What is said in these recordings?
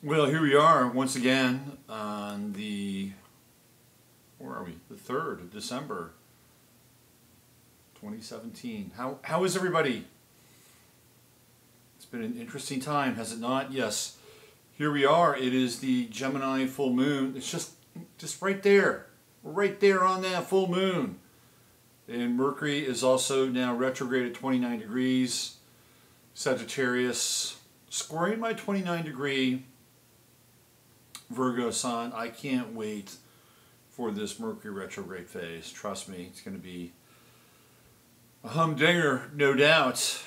Well, here we are once again on the, where are we? The 3rd of December, 2017. How is everybody? It's been an interesting time, has it not? Yes. Here we are. It is the Gemini full moon. It's just right there. We're right there on that full moon. And Mercury is also now retrograde at 29 degrees. Sagittarius squaring my 29-degree Virgo sun. I can't wait for this Mercury retrograde phase. Trust me, it's going to be a humdinger, no doubt.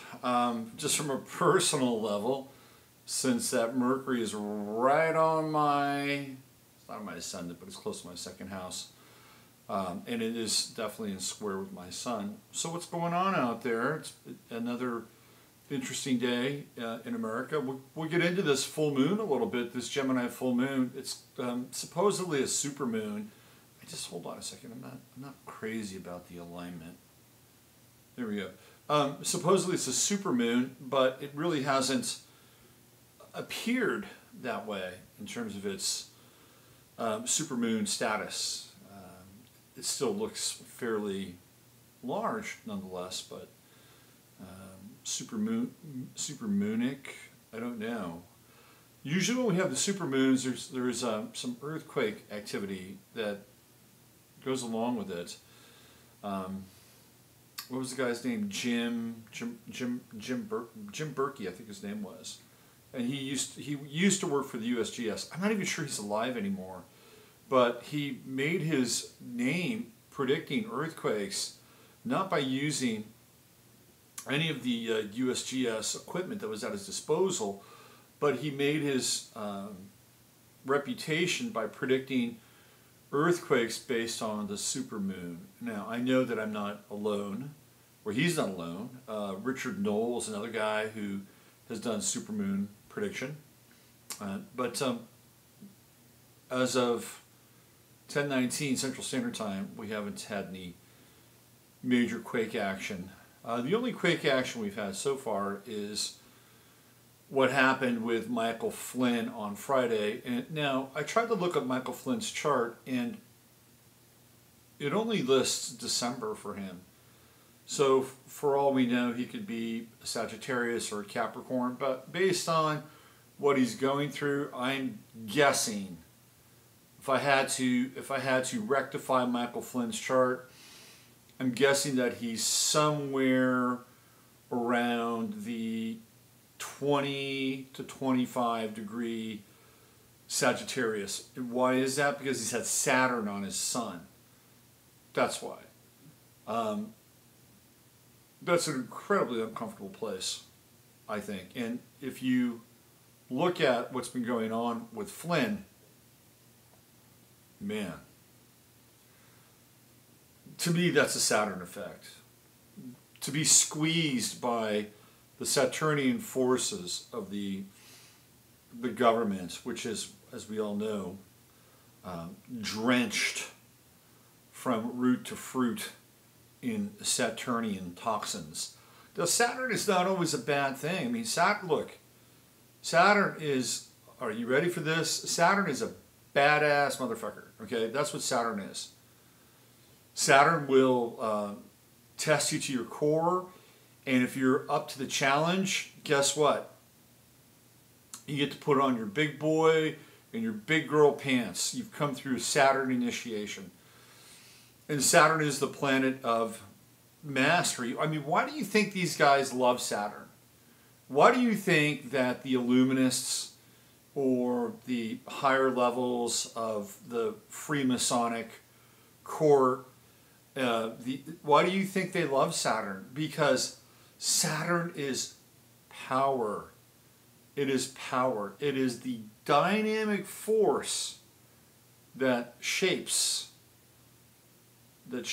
Just from a personal level, since that Mercury is right on my, it's not my ascendant, but it's close to my second house. And it is definitely in square with my sun. So what's going on out there? It's another interesting day in America. We'll get into this full moon a little bit, this Gemini full moon. It's supposedly a super moon. Hold on a second, I'm not crazy about the alignment. There we go. Supposedly it's a super moon, but it really hasn't appeared that way in terms of its super moon status. It still looks fairly large nonetheless, but super moonic, I don't know. Usually when we have the super moons, there's some earthquake activity that goes along with it. What was the guy's name? Jim Berkey, I think his name was, and he used to work for the USGS. I'm not even sure he's alive anymore, but he made his name predicting earthquakes, not by using any of the USGS equipment that was at his disposal, but he made his reputation by predicting earthquakes based on the supermoon. Now, I know that I'm not alone, or he's not alone. Richard Knoll is another guy who has done supermoon prediction. But as of 10:19 Central Standard Time, we haven't had any major quake action. The only quake action we've had so far is what happened with Michael Flynn on Friday. And now, I tried to look up Michael Flynn's chart, and it only lists December for him. So, for all we know, he could be a Sagittarius or a Capricorn, but based on what he's going through, I'm guessing, if I had to rectify Michael Flynn's chart, I'm guessing that he's somewhere around the 20 to 25 degree Sagittarius. And why is that? Because he's had Saturn on his sun. That's why. That's an incredibly uncomfortable place, I think. And if you look at what's been going on with Flynn, man, to me, that's a Saturn effect. To be squeezed by the Saturnian forces of the government, which is, as we all know, drenched from root to fruit in Saturnian toxins. Now, Saturn is not always a bad thing. I mean, Saturn is, are you ready for this? Saturn is a badass motherfucker, okay? That's what Saturn is. Saturn will test you to your core, and if you're up to the challenge, guess what? You get to put on your big boy and your big girl pants. You've come through Saturn initiation. And Saturn is the planet of mastery. I mean, why do you think these guys love Saturn? Why do you think that the Illuminists or the higher levels of the Freemasonic court, why do you think they love Saturn? Because Saturn is power. It is power. It is the dynamic force that shapes the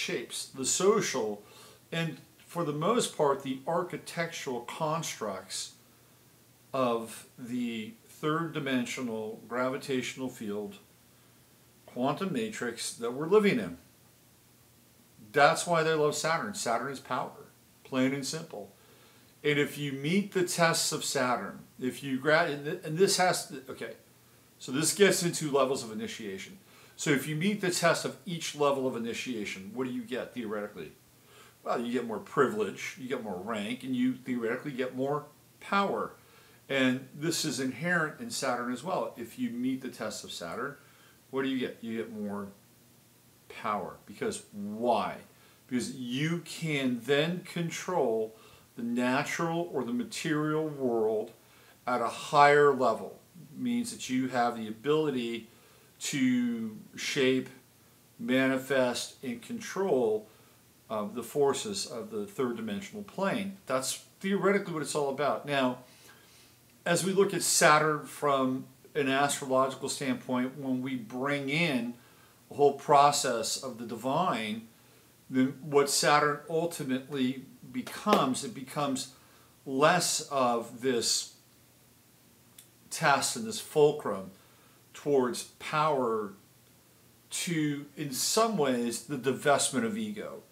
social and, for the most part, the architectural constructs of the third-dimensional gravitational field quantum matrix that we're living in. That's why they love Saturn. Saturn is power, plain and simple. And if you meet the tests of Saturn, if you and this has to, okay, So this gets into levels of initiation. So if you meet the test of each level of initiation, what do you get theoretically? Well, you get more privilege, you get more rank, and you theoretically get more power. And this is inherent in Saturn as well. If you meet the test of Saturn, what do you get? You get more power. Because why? Because you can then control the natural or the material world at a higher level. It means that you have the ability to shape, manifest, and control the forces of the third dimensional plane. That's theoretically what it's all about. Now, as we look at Saturn from an astrological standpoint, when we bring in the whole process of the divine, then what Saturn ultimately becomes, it becomes less of this test and this fulcrum towards power to, in some ways, the divestment of ego.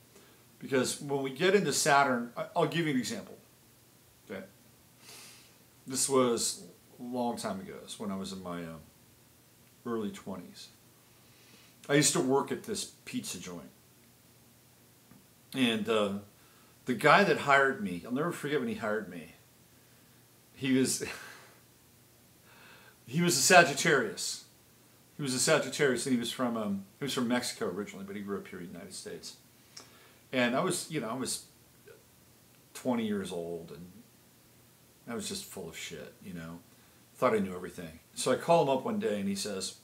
Because when we get into Saturn, I'll give you an example. Okay, this was a long time ago. It's when I was in my early 20s. I used to work at this pizza joint. And the guy that hired me, I'll never forget when he hired me. He was a Sagittarius. He was a Sagittarius, and he was from Mexico originally, but he grew up here in the United States. And I was 20 years old, and I was just full of shit, Thought I knew everything. So I call him up one day, and he says,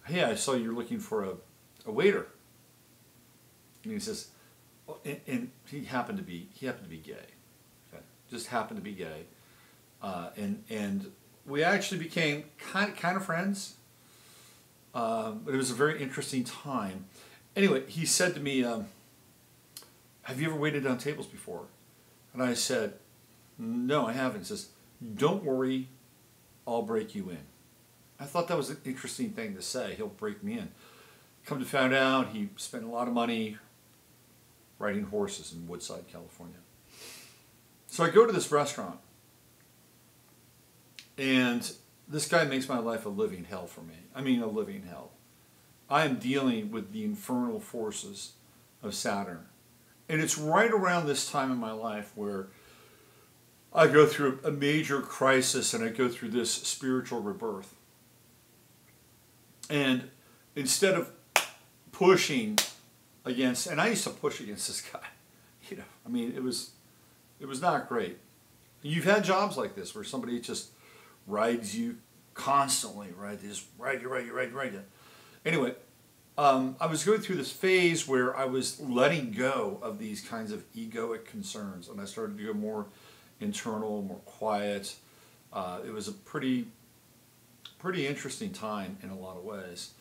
"Hey, I saw you're looking for a waiter." And he says, and he happened to be gay. Okay? Just happened to be gay, and we actually became kind of friends. But it was a very interesting time. Anyway, he said to me, "Have you ever waited on tables before?" And I said, "No, I haven't." He says, "Don't worry, I'll break you in." I thought that was an interesting thing to say. He'll break me in. Come to find out, he spent a lot of money riding horses in Woodside, California. So I go to this restaurant, and this guy makes my life a living hell for me. I mean, a living hell. I am dealing with the infernal forces of Saturn. And it's right around this time in my life where I go through a major crisis and I go through this spiritual rebirth. And instead of pushing against, and I used to push against this guy, I mean, it was not great. You've had jobs like this where somebody just rides you constantly, right? They just ride you. Anyway, I was going through this phase where I was letting go of these kinds of egoic concerns, and I started to go more internal, more quiet. It was a pretty interesting time in a lot of ways.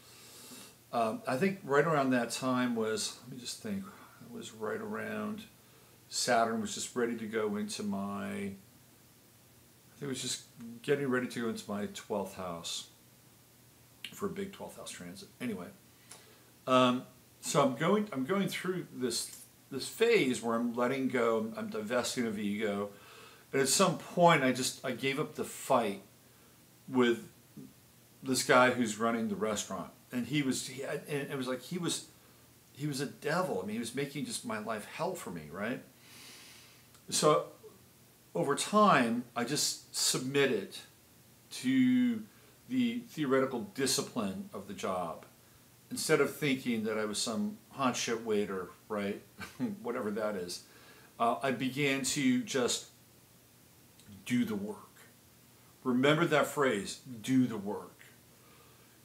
I think right around that time was, let me just think, it was right around Saturn was just ready to go into my, I think it was just getting ready to go into my 12th house for a big 12th house transit. Anyway, so I'm going through this phase where I'm letting go, I'm divesting of ego, and at some point I gave up the fight with this guy who's running the restaurant, and it was like he was a devil. I mean, he was making just my life hell for me, right? So over time, I just submitted to the theoretical discipline of the job. Instead of thinking that I was some hot shit waiter, right? Whatever that is, I began to just do the work. Remember that phrase, do the work.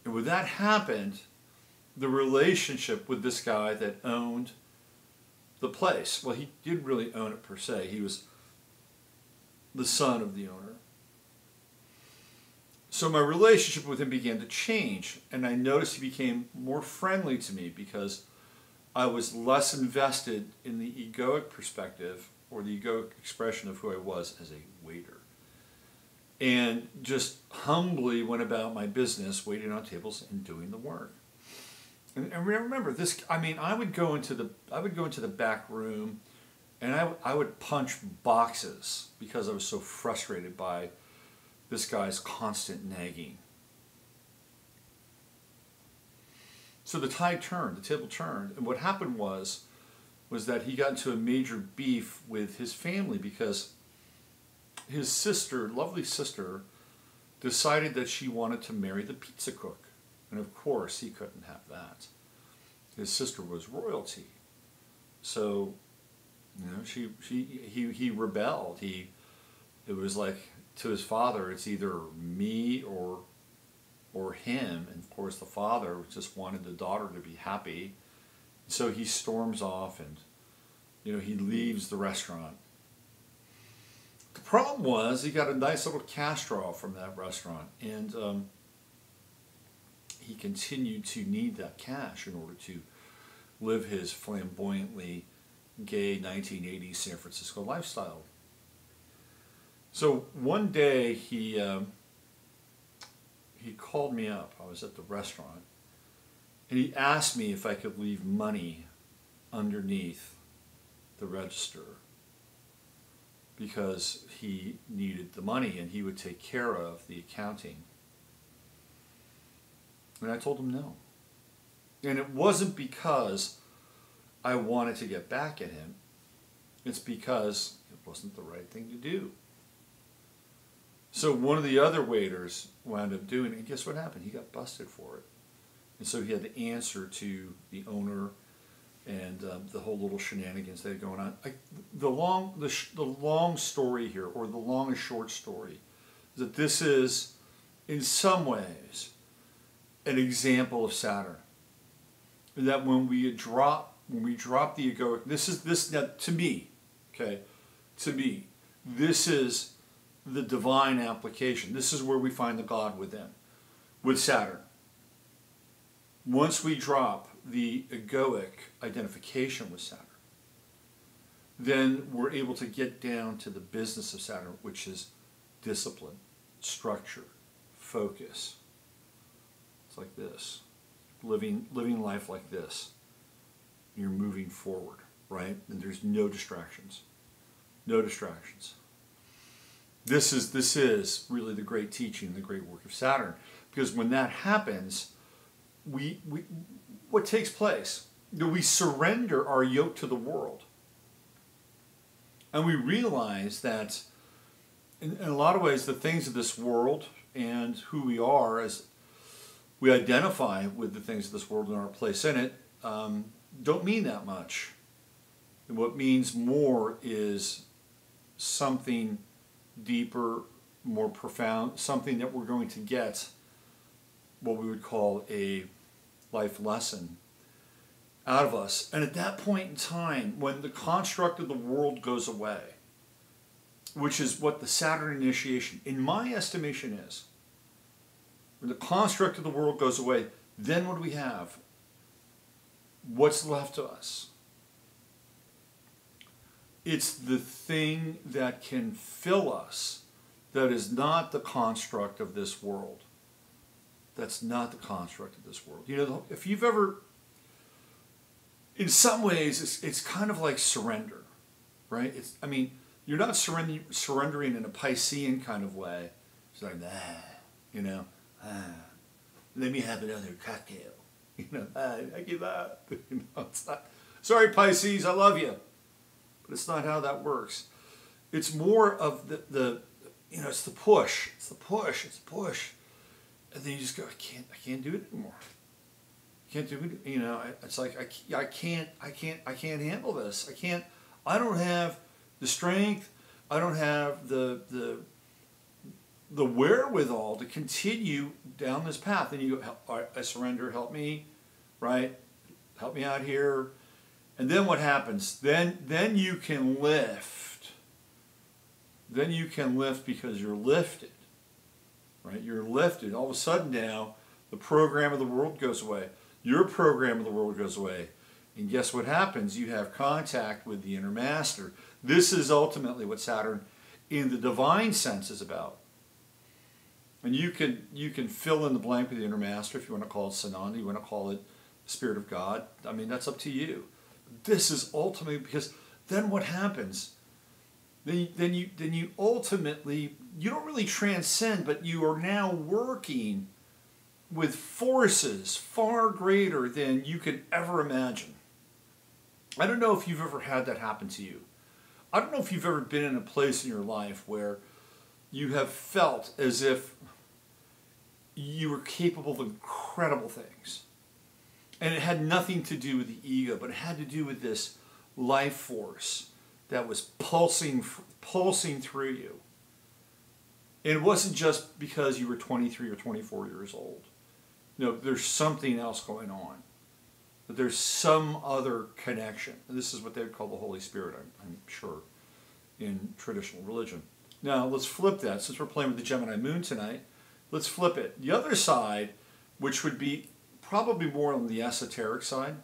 And when that happened, the relationship with this guy that owned the place, well, he didn't really own it per se. He was the son of the owner. So my relationship with him began to change, and I noticed he became more friendly to me because I was less invested in the egoic perspective or the egoic expression of who I was as a waiter. And just humbly went about my business, waiting on tables and doing the work. And remember this. I mean, I would go into the back room, and I would punch boxes because I was so frustrated by this guy's constant nagging. So the tide turned, the table turned, and what happened was that he got into a major beef with his family because his sister, lovely sister, decided that she wanted to marry the pizza cook. And of course, he couldn't have that. His sister was royalty. So, you know, he rebelled. It was like, to his father, it's either me or him. And of course, the father just wanted the daughter to be happy. So he storms off and, you know, he leaves the restaurant. The problem was he got a nice little cash draw from that restaurant, and he continued to need that cash in order to live his flamboyantly gay 1980s San Francisco lifestyle. So one day he called me up. I was at the restaurant, and he asked me if I could leave money underneath the register because he needed the money and he would take care of the accounting. And I told him no. And it wasn't because I wanted to get back at him. It's because it wasn't the right thing to do. So one of the other waiters wound up doing it, and guess what happened? He got busted for it. And so he had to answer to the owner and the whole little shenanigans that had going on. The long story here, or the long and short story, is that this is, in some ways, an example of Saturn. That when we drop the egoic, now, to me, okay, this is the divine application. This is where we find the God within, with Saturn. Once we drop the egoic identification with Saturn, then we're able to get down to the business of Saturn, which is discipline, structure, focus. It's like this. Living life like this. You're moving forward, right? And there's no distractions. No distractions. This is really the great teaching, the great work of Saturn. Because when that happens, what takes place? We surrender our yoke to the world. And we realize that in a lot of ways the things of this world and who we are as we identify with the things of this world and our place in it don't mean that much. And what means more is something deeper, more profound, something that we're going to get what we would call a life lesson out of us. And at that point in time, when the construct of the world goes away, which is what the Saturn initiation, in my estimation, is, when the construct of the world goes away, then what do we have? What's left to us? It's the thing that can fill us that is not the construct of this world. That's not the construct of this world. You know, if you've ever, in some ways, it's kind of like surrender, right? You're not surrendering in a Piscean kind of way. It's like, let me have another cocktail. I give up. It's not. Sorry, Pisces, I love you. But it's not how that works. It's more of it's the push. It's the push. And then you just go, I can't do it anymore. Can't do it. It's like I can't handle this. I don't have the strength. I don't have the wherewithal to continue down this path. And you go, all right, I surrender. Help me, right? Help me out here. And then what happens? Then you can lift. Then you can lift because you're lifted. Right? You're lifted. All of a sudden now, the program of the world goes away. Your program of the world goes away. And guess what happens? You have contact with the inner master. This is ultimately what Saturn, in the divine sense, is about. And you can fill in the blank with the inner master if you want to call it Sananda, you want to call it Spirit of God. That's up to you. This is ultimately, because then what happens? Then you ultimately, you don't really transcend, but you are now working with forces far greater than you could ever imagine. I don't know if you've ever had that happen to you. I don't know if you've ever been in a place in your life where you have felt as if you were capable of incredible things. And it had nothing to do with the ego, but it had to do with this life force that was pulsing through you. And it wasn't just because you were 23 or 24 years old. No, there's something else going on. But there's some other connection. And this is what they would call the Holy Spirit, I'm sure, in traditional religion. Now, let's flip that. Since we're playing with the Gemini moon tonight, let's flip it. The other side, which would be probably more on the esoteric side,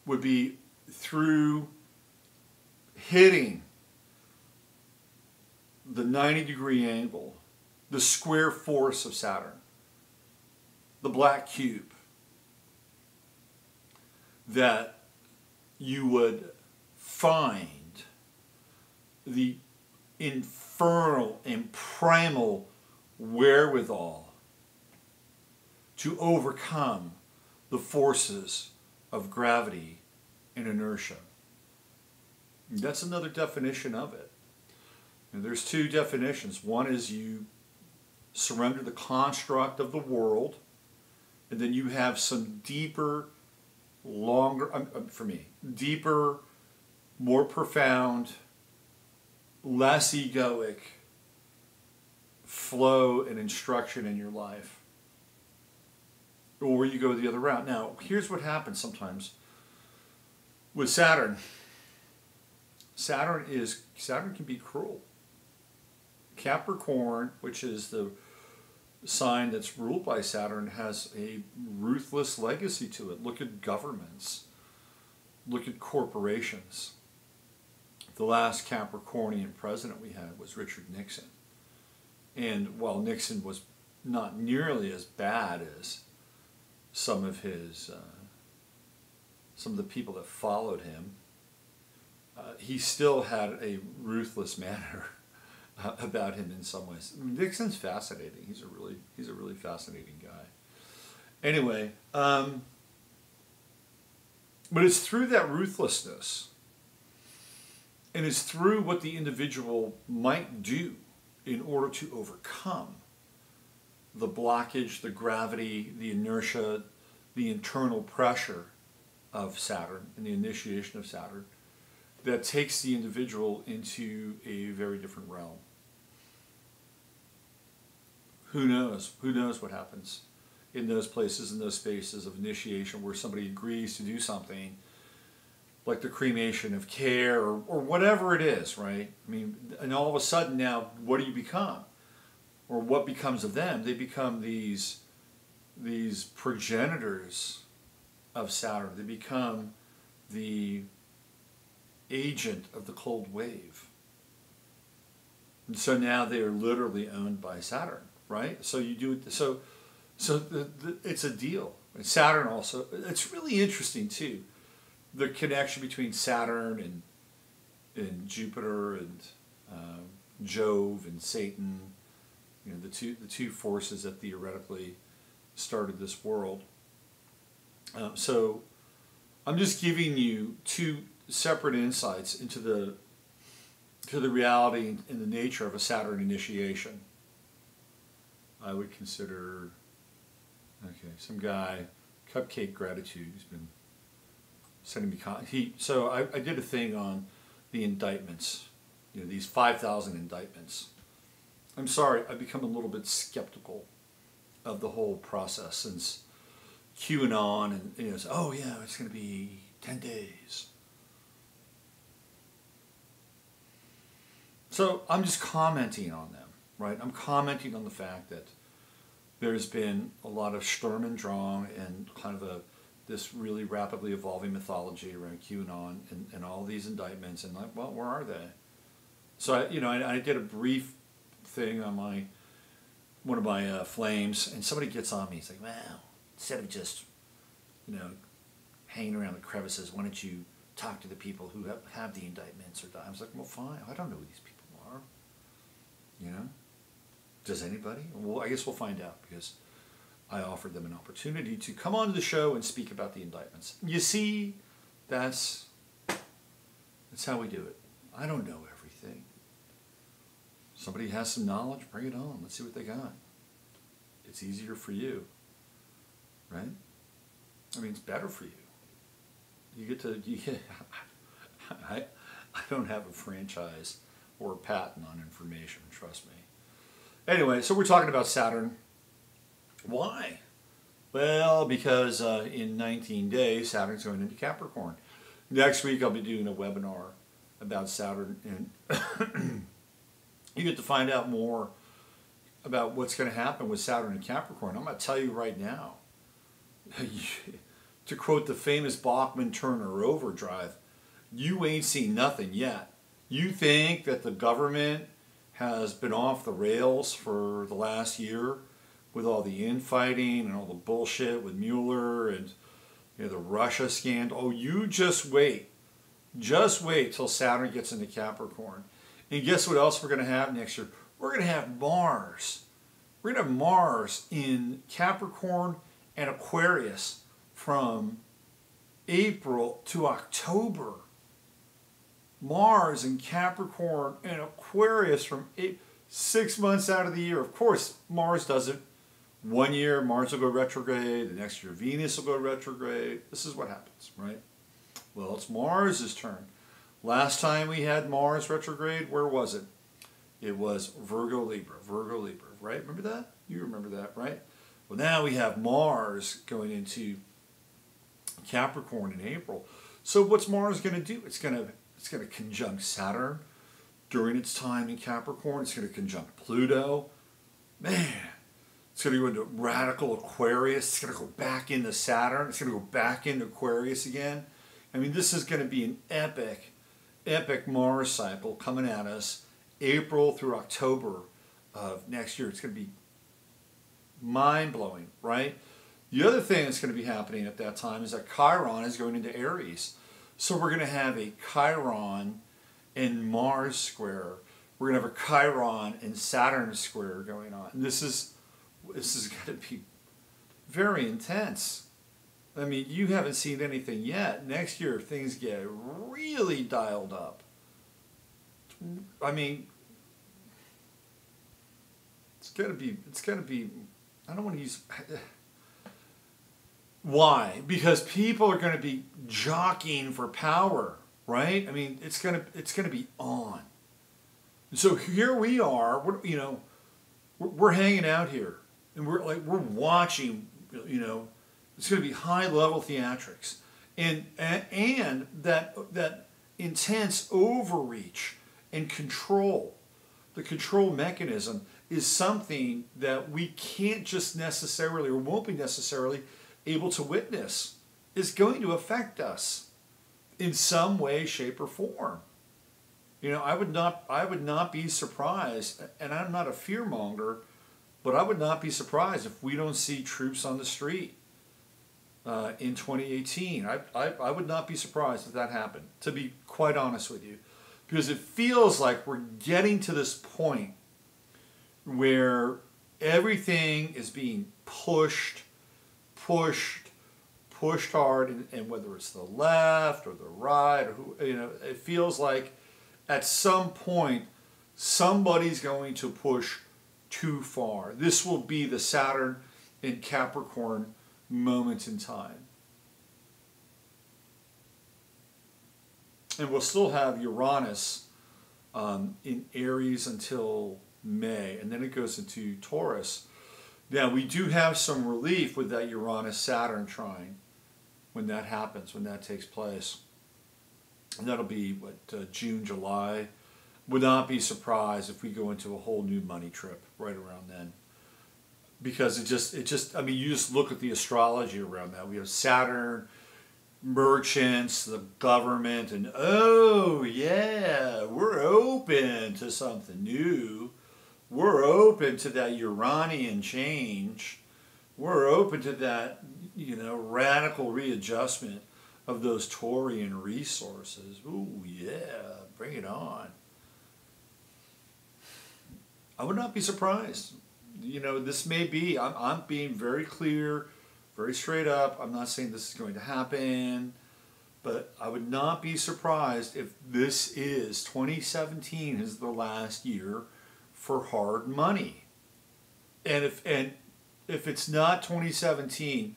would be through hitting the 90-degree angle, the square force of Saturn, the black cube, that you would find the infernal and primal wherewithal to overcome the forces of gravity and inertia. And that's another definition of it. And there's two definitions. One is you surrender the construct of the world, and then you have some deeper, longer, for me, deeper, more profound, less egoic flow and instruction in your life. Or you go the other route. Now, here's what happens sometimes with Saturn. Saturn can be cruel. Capricorn, which is the sign that's ruled by Saturn, has a ruthless legacy to it. Look at governments. Look at corporations. The last Capricornian president we had was Richard Nixon. And while Nixon was not nearly as bad as some of the people that followed him, he still had a ruthless manner about him in some ways. Nixon's fascinating. He's a really fascinating guy. Anyway, but it's through that ruthlessness, and it's through what the individual might do in order to overcome the blockage, the gravity, the inertia, the internal pressure of Saturn and the initiation of Saturn, that takes the individual into a very different realm. Who knows? Who knows what happens in those places, in those spaces of initiation where somebody agrees to do something like the cremation of care or whatever it is, right? I mean, and all of a sudden now, what do you become? Or what becomes of them? They become these progenitors of Saturn. They become the agent of the cold wave. And so now they are literally owned by Saturn, right? So you do it. So it's a deal. And Saturn also. It's really interesting too, the connection between Saturn and Jupiter and Jove and Satan. You know, the two forces that theoretically started this world. So I'm just giving you two separate insights into the reality and the nature of a Saturn initiation. I would consider, some guy, Cupcake Gratitude, who's been sending me so I did a thing on the indictments, these 5,000 indictments. I'm sorry, I've become a little bit skeptical of the whole process since QAnon and it's going to be 10 days. So I'm just commenting on them, right? I'm commenting on the fact that there's been a lot of Sturm und Drang and kind of this really rapidly evolving mythology around QAnon and all these indictments, and where are they? So I did a brief thing on one of my flames, and somebody gets on me. He's like, "Well, instead of just hanging around the crevices, why don't you talk to the people who have the indictments or die?" I was like, "Well, fine. I don't know who these people are, Does anybody? Well, I guess we'll find out, because I offered them an opportunity to come on the show and speak about the indictments. You see, that's how we do it. I don't know everything. Somebody has some knowledge, bring it on. Let's see what they got. It's easier for you, right? I mean, it's better for you. I don't have a franchise or a patent on information, trust me. Anyway, so we're talking about Saturn. Why? Well, because in 19 days, Saturn's going into Capricorn. Next week, I'll be doing a webinar about Saturn, and you get to find out more about what's going to happen with Saturn and Capricorn. I'm going to tell you right now, to quote the famous Bachman-Turner overdrive, you ain't seen nothing yet. You think that the government has been off the rails for the last year with all the infighting and all the bullshit with Mueller and the Russia scandal. Oh, you just wait. Just wait till Saturn gets into Capricorn. And guess what else we're going to have next year? We're going to have Mars. We're going to have Mars in Capricorn and Aquarius from April to October. Mars in Capricorn and Aquarius from 6 months out of the year. Of course, Mars does it. 1 year, Mars will go retrograde. The next year, Venus will go retrograde. This is what happens, right? Well, it's Mars's turn. Last time we had Mars retrograde, where was it? It was Virgo, Libra, right? Remember that? You remember that, right? Well, now we have Mars going into Capricorn in April. So what's Mars going to do? It's going to conjunct Saturn during its time in Capricorn. It's going to conjunct Pluto. Man, it's going to go into radical Aquarius. It's going to go back into Saturn. It's going to go back into Aquarius again. I mean, this is going to be an epic Mars cycle coming at us April through October of next year. It's going to be mind-blowing, right? The other thing that's going to be happening at that time is that Chiron is going into Aries. So we're going to have a Chiron and Mars square. We're going to have a Chiron and Saturn square going on. And this is going to be very intense. I mean, you haven't seen anything yet. Next year, things get really dialed up. I mean, it's going to be, I don't want to use, why? Because people are going to be jockeying for power, right? I mean, it's going to be on. So here we are, we're hanging out here, and we're watching, it's going to be high level theatrics, and that intense overreach and control. The control mechanism is something that we can't just necessarily, or won't be necessarily, able to witness. Is going to affect us in some way, shape, or form. I would not be surprised, and I'm not a fearmonger, but I would not be surprised if we don't see troops on the street in 2018. I would not be surprised if that happened, to be quite honest with you, because it feels like we're getting to this point where everything is being pushed hard, and whether it's the left or the right, or it feels like at some point somebody's going to push too far. This will be the Saturn and Capricorn moment in time. And we'll still have Uranus in Aries until May, and then it goes into Taurus. Now, we do have some relief with that Uranus-Saturn trine when that happens, when that takes place. And that'll be, June, July. Would not be surprised if we go into a whole new money trip right around then. Because I mean, you just look at the astrology around that. We have Saturn, merchants, the government, and oh yeah, we're open to something new. We're open to that Uranian change. We're open to that, radical readjustment of those Taurian resources. Ooh, yeah, bring it on. I would not be surprised. You know, this may be, I'm being very clear, very straight up. I'm not saying this is going to happen, but I would not be surprised if this is 2017 is the last year for hard money. And if it's not 2017,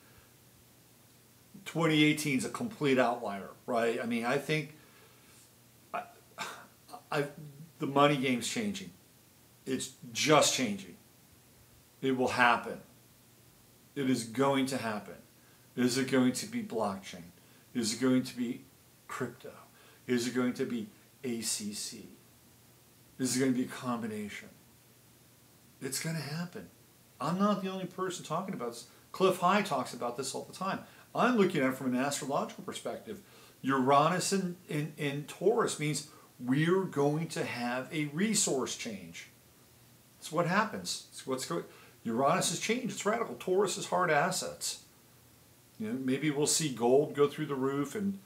2018 is a complete outlier, right? I mean, I think the money game's changing. It's just changing. It will happen. It is going to happen. Is it going to be blockchain? Is it going to be crypto? Is it going to be ACC? Is it going to be a combination? It's going to happen. I'm not the only person talking about this. Cliff High talks about this all the time. I'm looking at it from an astrological perspective. Uranus in Taurus means we're going to have a resource change. It's what happens. It's what's going. Uranus is change. It's radical. Taurus is hard assets. You know, maybe we'll see gold go through the roof, and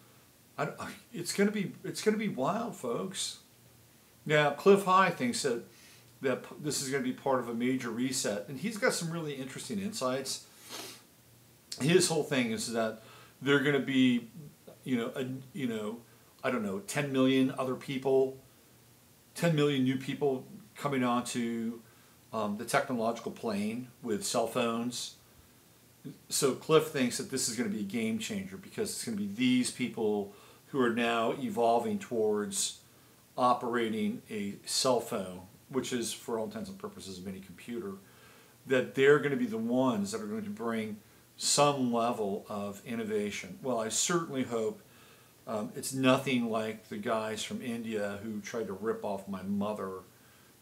it's going to be wild, folks. Now, Cliff High thinks that this is going to be part of a major reset, and he's got some really interesting insights. His whole thing is that they're going to be, I don't know, 10 million other people, 10 million new people coming onto the technological plane with cell phones. So Cliff thinks that this is going to be a game changer because it's going to be these people who are now evolving towards operating a cell phone, which is, for all intents and purposes, a mini computer, that they're going to be the ones that are going to bring some level of innovation. Well, I certainly hope it's nothing like the guys from India who tried to rip off my mother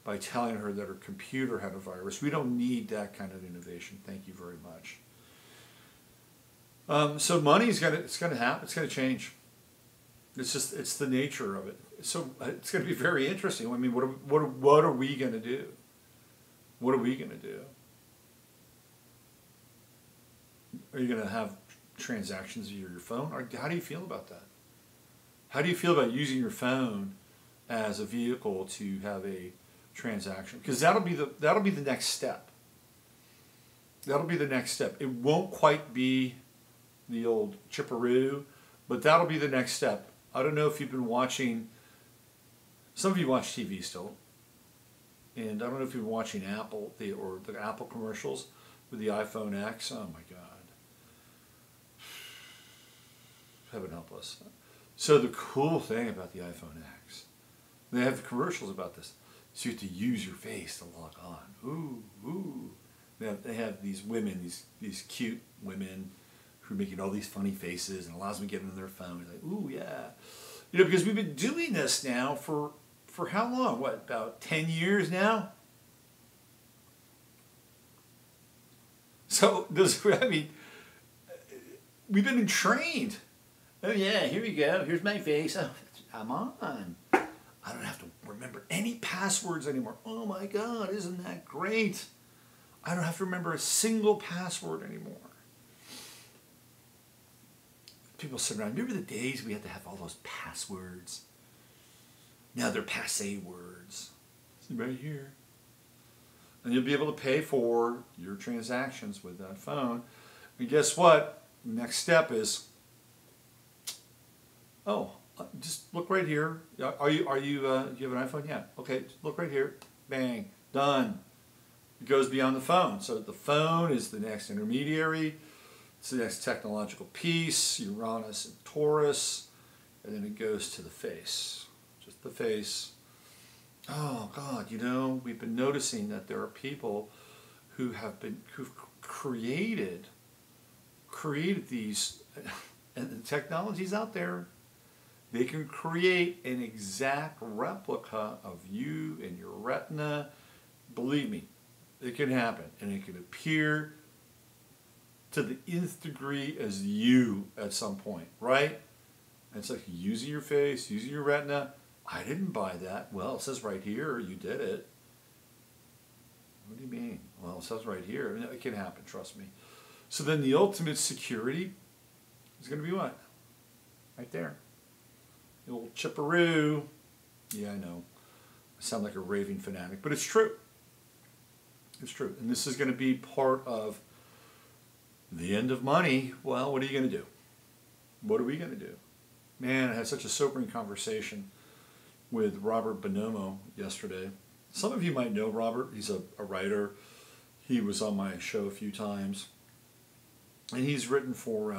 by telling her that her computer had a virus. We don't need that kind of innovation. Thank you very much. So money's it's going to happen. It's going to change. It's the nature of it. So it's going to be very interesting. I mean, what are we going to do? What are we going to do? Are you going to have transactions via your phone? Or how do you feel about that? How do you feel about using your phone as a vehicle to have a transaction? Because that'll be the next step. That'll be the next step. It won't quite be the old chipperoo, but that'll be the next step. I don't know if you've been watching. Some of you watch TV still, and I don't know if you've been watching Apple or the Apple commercials with the iPhone X. Oh my God. Heaven help us. So the cool thing about the iPhone X, they have the commercials about this. So you have to use your face to log on. Ooh, ooh. They have these women, these cute women who are making all these funny faces and allows them to get into their phone. It's like, ooh, yeah. You know, because we've been doing this now for how long? What, about 10 years now? So, we've been trained. Oh yeah, here we go. Here's my face. Oh, I'm on. I don't have to remember any passwords anymore. Oh my God, isn't that great? I don't have to remember a single password anymore. People sit around. Remember the days we had to have all those passwords? Now they're passé words. It's right here. And you'll be able to pay for your transactions with that phone. And guess what? The next step is, just look right here. Do you have an iPhone? Yeah. Okay, look right here. Bang. Done. It goes beyond the phone. So the phone is the next intermediary. It's the next technological piece, Uranus and Taurus. And then it goes to the face. Just the face. Oh God, we've been noticing that there are people who've created these, and the technology's out there. They can create an exact replica of you and your retina. Believe me, it can happen. And it can appear to the nth degree as you at some point, right? And it's like using your face, using your retina. I didn't buy that. Well, it says right here, you did it. What do you mean? Well, it says right here. It can happen, trust me. So then the ultimate security is going to be what? Right there. The old chipperoo. Yeah, I know. I sound like a raving fanatic, but it's true. It's true. And this is going to be part of the end of money. Well, what are you going to do? What are we going to do? Man, I had such a sobering conversation with Robert Bonomo yesterday. Some of you might know Robert. He's a writer. He was on my show a few times. And he's written for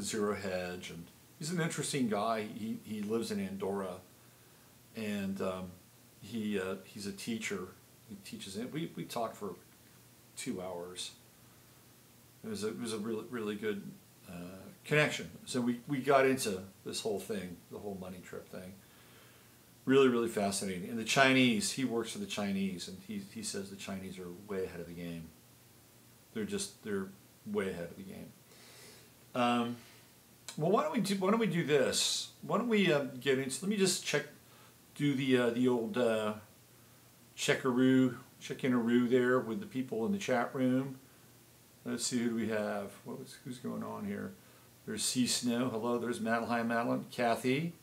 Zero Hedge. And he's an interesting guy. He lives in Andorra. And he's a teacher. He teaches it. We talked for 2 hours. It was a really good connection. So we got into this whole thing, the whole money trip thing. Really fascinating. And the Chinese, he works for the Chinese, and he says the Chinese are way ahead of the game. They're way ahead of the game. Well, why don't we do this? Why don't we get into? Let me just do the old check-in-a-roo there with the people in the chat room. Let's see, who do we have? Who's going on here? There's Sea Snow. Hello. There's Madeline. Hi, Madeline. Kathy.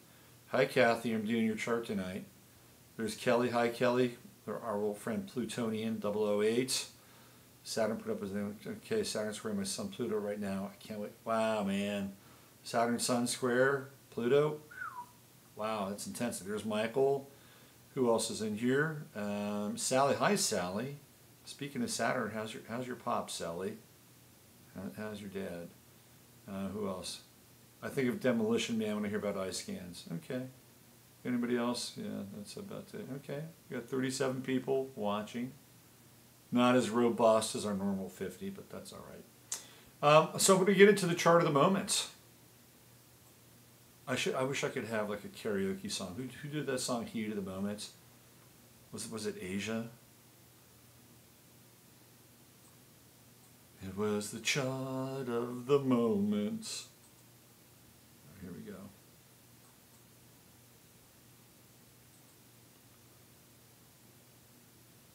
Hi, Kathy. I'm doing your chart tonight. There's Kelly. Hi, Kelly. Our old friend Plutonian 008. Saturn put up his name. Okay, Saturn square my son Pluto right now. I can't wait. Wow, man. Saturn Sun square Pluto. Wow, that's intense. There's Michael. Who else is in here? Sally. Hi, Sally. Speaking of Saturn, how's your pop, Sally? How's your dad? Who else? I think of Demolition Man when I hear about eye scans. Okay. Anybody else? Yeah, that's about it. Okay. We got 37 people watching. Not as robust as our normal 50, but that's all right. So I'm going to get into the chart of the moment. I wish I could have like a karaoke song. Who did that song, Heat of the Moment? Was it Asia? It was the chart of the moment. Oh, here we go.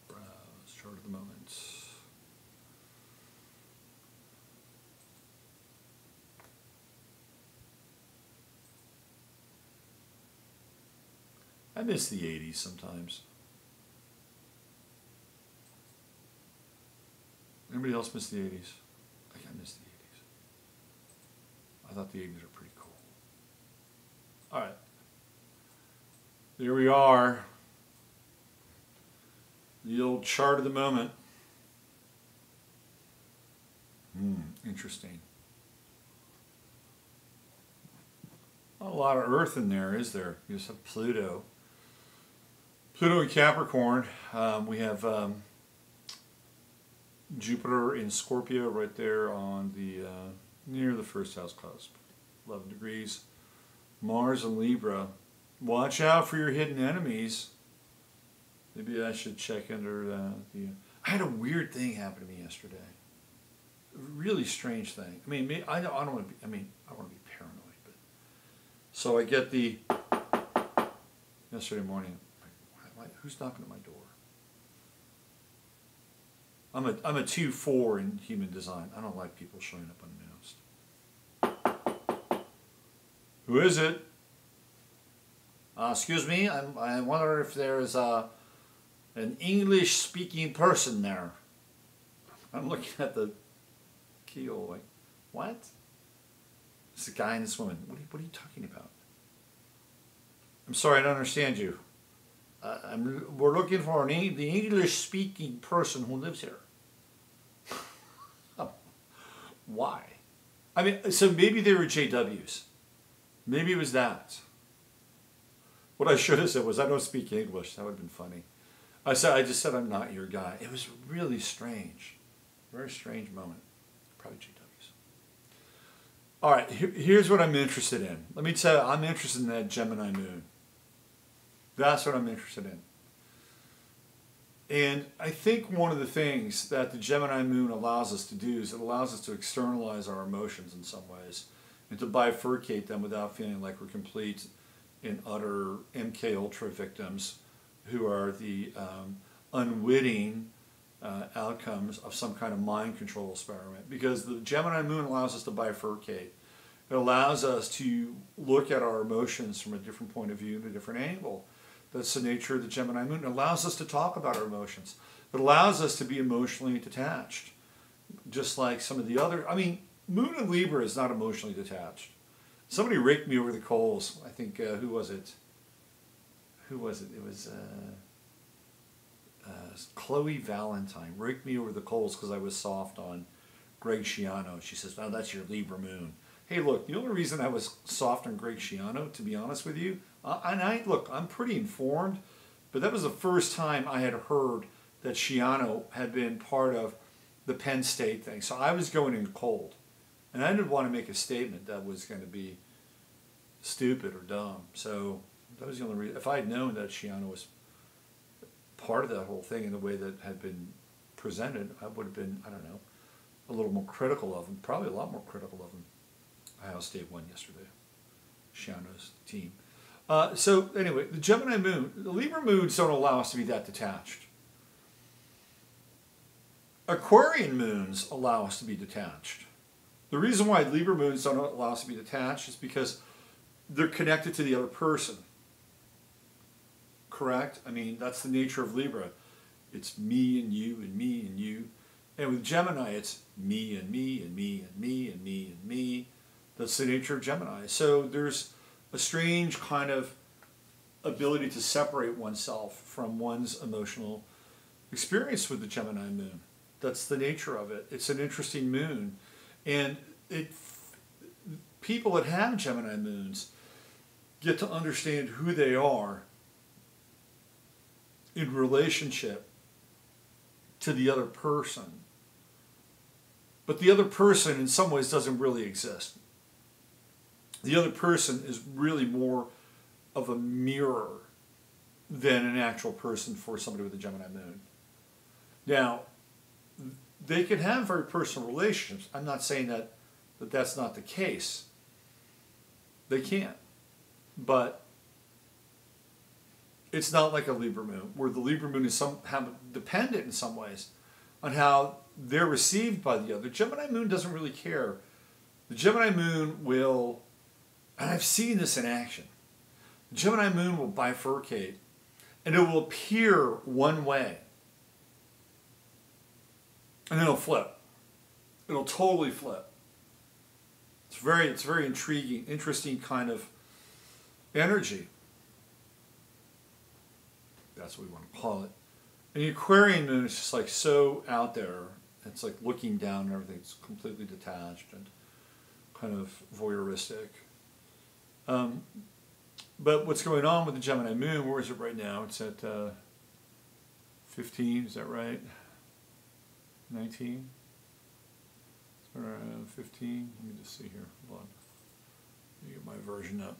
Browse, chart of the moment. I miss the 80s sometimes. Anybody else miss the 80s? I miss the 80s. I thought the 80s were pretty cool. All right. There we are. The old chart of the moment. Interesting. Not a lot of Earth in there, is there? You just have Pluto. Pluto in Capricorn. We have Jupiter in Scorpio right there on the near the first house cusp, 11 degrees. Mars in Libra. Watch out for your hidden enemies. Maybe I should check under the. I had a weird thing happen to me yesterday. A really strange thing. I mean, I don't want to be. I mean, I want to be paranoid, but so I get the yesterday morning. Who's knocking at my door? I'm a 2-4 in human design. I don't like people showing up unannounced. Who is it? Excuse me. I wonder if there's an English-speaking person there. I'm looking at the keyhole like, what? It's a guy and this woman. What are you talking about? I'm sorry, I don't understand you. We're looking for the English-speaking person who lives here. Why? I mean, so maybe they were JWs. Maybe it was that. What I should have said was, I don't speak English. That would have been funny. I just said, I'm not your guy. It was really strange. Very strange moment. Probably JWs. All right, here's what I'm interested in. Let me tell you, I'm interested in that Gemini moon. That's what I'm interested in. And I think one of the things that the Gemini moon allows us to do is it allows us to externalize our emotions in some ways and to bifurcate them without feeling like we're complete and utter MK Ultra victims who are the unwitting outcomes of some kind of mind control experiment. Because the Gemini moon allows us to bifurcate. It allows us to look at our emotions from a different point of view and a different angle That's the nature of the Gemini moon. It allows us to talk about our emotions. It allows us to be emotionally detached. Just like some of the other, I mean, Moon in Libra is not emotionally detached. Somebody raked me over the coals. I think, who was it? Who was it? It was Chloe Valentine. Raked me over the coals because I was soft on Greg Schiano. She says, "Oh, that's your Libra moon." Hey, look, the only reason I was soft on Greg Schiano, to be honest with you, look, I'm pretty informed, but that was the first time I had heard that Schiano had been part of the Penn State thing. So I was going in cold. And I didn't want to make a statement that was going to be stupid or dumb. So that was the only reason. If I had known that Schiano was part of that whole thing in the way that had been presented, I would have been, I don't know, a little more critical of him. Probably a lot more critical of him. Ohio State won yesterday. Schiano's team. So anyway, the Gemini moon, the Libra moons don't allow us to be that detached. Aquarian moons allow us to be detached. The reason why Libra moons don't allow us to be detached is because they're connected to the other person. Correct? I mean, that's the nature of Libra. It's me and you and me and you. And with Gemini, it's me and me and me and me and me and me. That's the nature of Gemini. So there's a strange kind of ability to separate oneself from one's emotional experience with the Gemini moon. That's the nature of it. It's an interesting moon. And people that have Gemini moons get to understand who they are in relationship to the other person. But the other person in some ways doesn't really exist. The other person is really more of a mirror than an actual person for somebody with a Gemini moon. Now, they can have very personal relationships. I'm not saying that that's not the case. They can. But it's not like a Libra moon, where the Libra moon is somehow dependent in some ways on how they're received by the other. Gemini moon doesn't really care. The Gemini moon will, and I've seen this in action, the Gemini moon will bifurcate, and it will appear one way. And then it'll flip. It'll totally flip. It's very intriguing, interesting kind of energy. That's what we want to call it. And the Aquarian moon is just like so out there. It's like looking down and everything's completely detached and kind of voyeuristic. But what's going on with the Gemini moon, where is it right now? It's at 15, is that right? 19? It's around 15. Let me just see here. Hold on. Let me get my version up.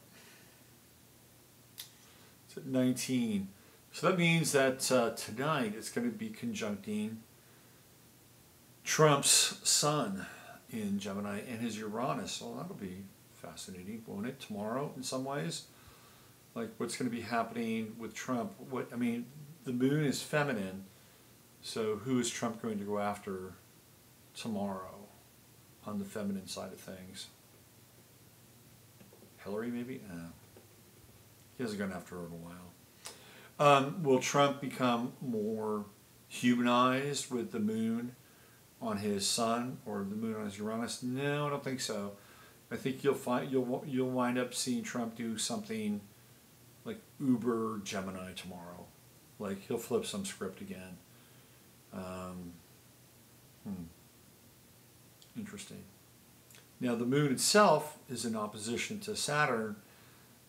It's at 19. So that means that tonight it's going to be conjuncting Trump's sun in Gemini and his Uranus. Well, that'll be fascinating, won't it? Tomorrow, in some ways, like what's going to be happening with Trump. The moon is feminine, so who is Trump going to go after tomorrow on the feminine side of things? Hillary, maybe? He hasn't gone after her in a while. Will Trump become more humanized with the moon on his sun or the moon on his Uranus? No, I don't think so. I think you'll wind up seeing Trump do something like uber Gemini tomorrow. Like he'll flip some script again. Interesting. Now the moon itself is in opposition to Saturn,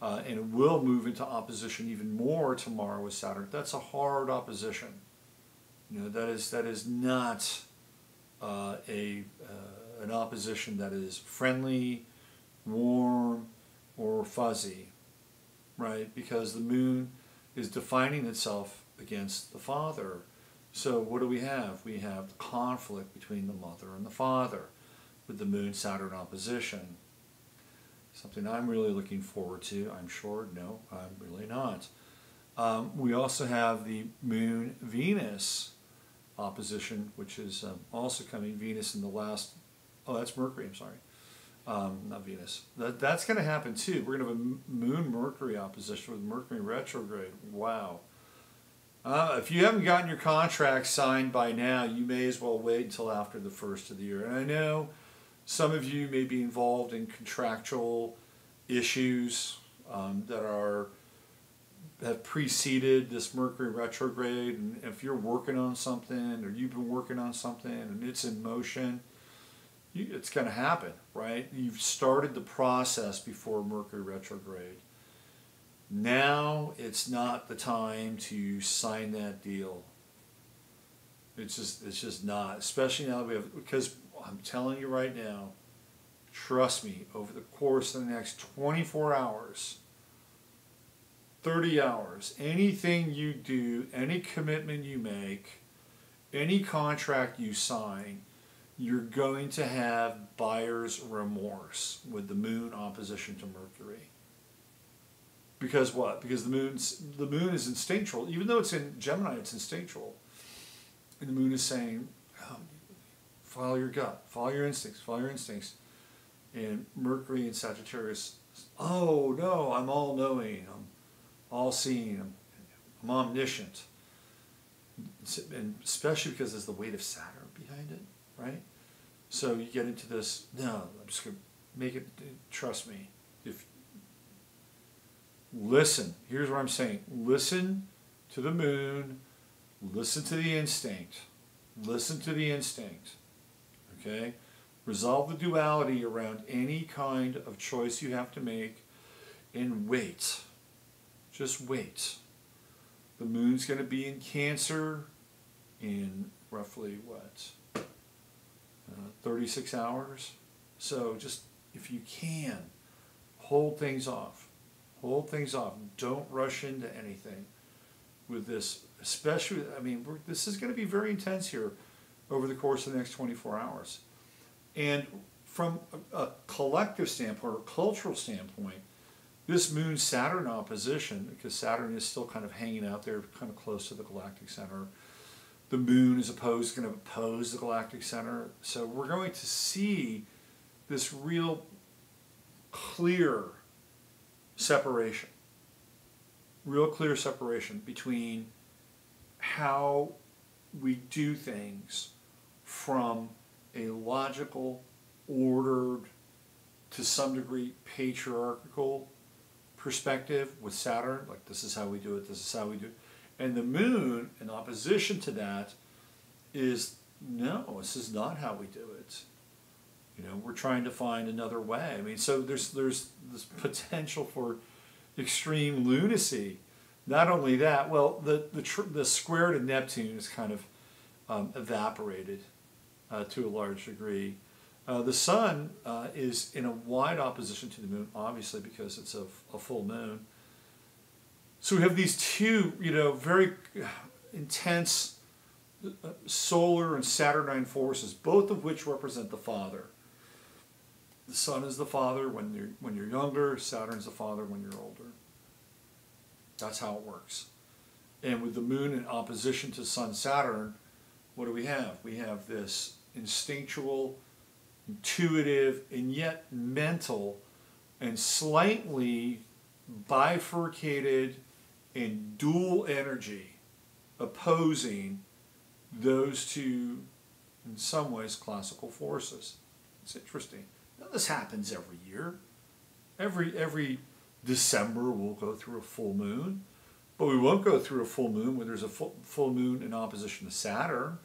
and it will move into opposition even more tomorrow with Saturn. That's a hard opposition. You know, that is not an opposition that is friendly, warm, or fuzzy, right? Because the moon is defining itself against the father. So what do we have? We have the conflict between the mother and the father with the moon-Saturn opposition. Something I'm really looking forward to, I'm sure. No, I'm really not. We also have the moon-Venus opposition, which is also coming. Venus in the last, oh, that's Mercury, I'm sorry. Not Venus. That's going to happen too. We're going to have a Moon-Mercury opposition with Mercury retrograde. Wow. If you haven't gotten your contract signed by now, you may as well wait until after the first of the year. And I know some of you may be involved in contractual issues that have preceded this Mercury retrograde. And if you're working on something, or you've been working on something and it's in motion, it's going to happen, right? You've started the process before Mercury retrograde. Now it's not the time to sign that deal. It's just not, especially now that we have, because I'm telling you right now, trust me, over the course of the next 24 hours, 30 hours, anything you do, any commitment you make, any contract you sign, you're going to have buyer's remorse with the Moon opposition to Mercury. Because what? Because the moon is instinctual. Even though it's in Gemini, it's instinctual. And the moon is saying, oh, follow your gut, follow your instincts, follow your instincts. And Mercury in Sagittarius, oh no, I'm all knowing, I'm all seeing, I'm omniscient. And especially because there's the weight of Saturn behind it, right? So you get into this, no, I'm just going to make it, trust me. Listen, here's what I'm saying. Listen to the moon, listen to the instinct. Listen to the instinct, okay? Resolve the duality around any kind of choice you have to make and wait. Just wait. The moon's going to be in Cancer in roughly, what, 36 hours? So just, if you can, hold things off. Hold things off. Don't rush into anything with this, especially, I mean, this is going to be very intense here over the course of the next 24 hours. And from a collective standpoint, or cultural standpoint, this Moon-Saturn opposition, because Saturn is still kind of hanging out there, kind of close to the Galactic Center, the Moon is going to oppose the Galactic Center. So we're going to see this real clear separation, real clear separation between how we do things from a logical, ordered, to some degree patriarchal perspective with Saturn, like this is how we do it, this is how we do it. And the moon, in opposition to that, is no, this is not how we do it. You know, we're trying to find another way. I mean, so there's this potential for extreme lunacy. Not only that, well, the square to Neptune is kind of evaporated to a large degree. The Sun is in a wide opposition to the Moon, obviously, because it's a full moon. So we have these two, you know, very intense solar and Saturnine forces, both of which represent the father. The Sun is the father when you're younger. Saturn's the father when you're older. That's how it works. And with the Moon in opposition to Sun Saturn, what do we have? We have this instinctual, intuitive, and yet mental, and slightly bifurcated and dual energy opposing those two, in some ways, classical forces. It's interesting. Now, this happens every year. Every December we'll go through a full moon, but we won't go through a full moon when there's a full moon in opposition to Saturn.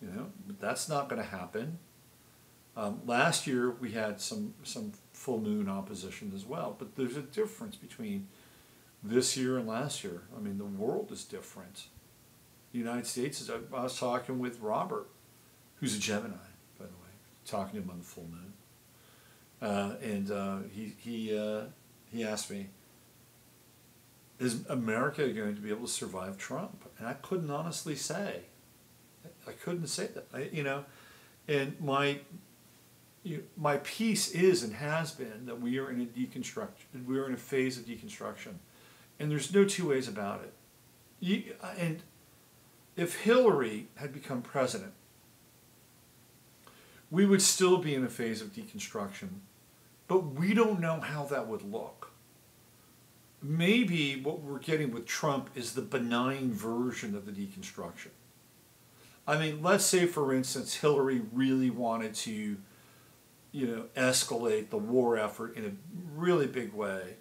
You know, but that's not going to happen. Last year we had some full moon opposition as well, but there's a difference between this year and last year. I mean, the world is different. The United States is. I was talking with Robert, who's a Gemini, by the way, talking to him on the full moon, and he asked me, "Is America going to be able to survive Trump?" And I couldn't honestly say. I couldn't say that. You know, and my piece is and has been that we are in a deconstruction. We are in a phase of deconstruction, and there's no two ways about it. And if Hillary had become president, we would still be in a phase of deconstruction. But we don't know how that would look. Maybe what we're getting with Trump is the benign version of the deconstruction. I mean, let's say, for instance, Hillary really wanted to, escalate the war effort in a really big way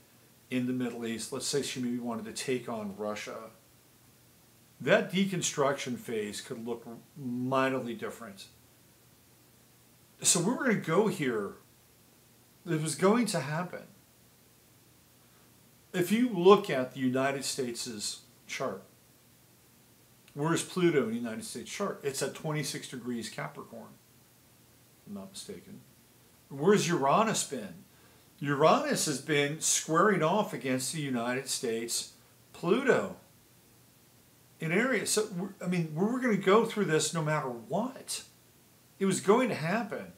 in the Middle East. Let's say she maybe wanted to take on Russia. That deconstruction phase could look mightily different. So we were going to go here. It was going to happen. If you look at the United States' chart, where's Pluto in the United States chart? It's at 26 degrees Capricorn, if I'm not mistaken. Where's Uranus been? Uranus has been squaring off against the United States Pluto in Aries. So, we were going to go through this no matter what. It was going to happen.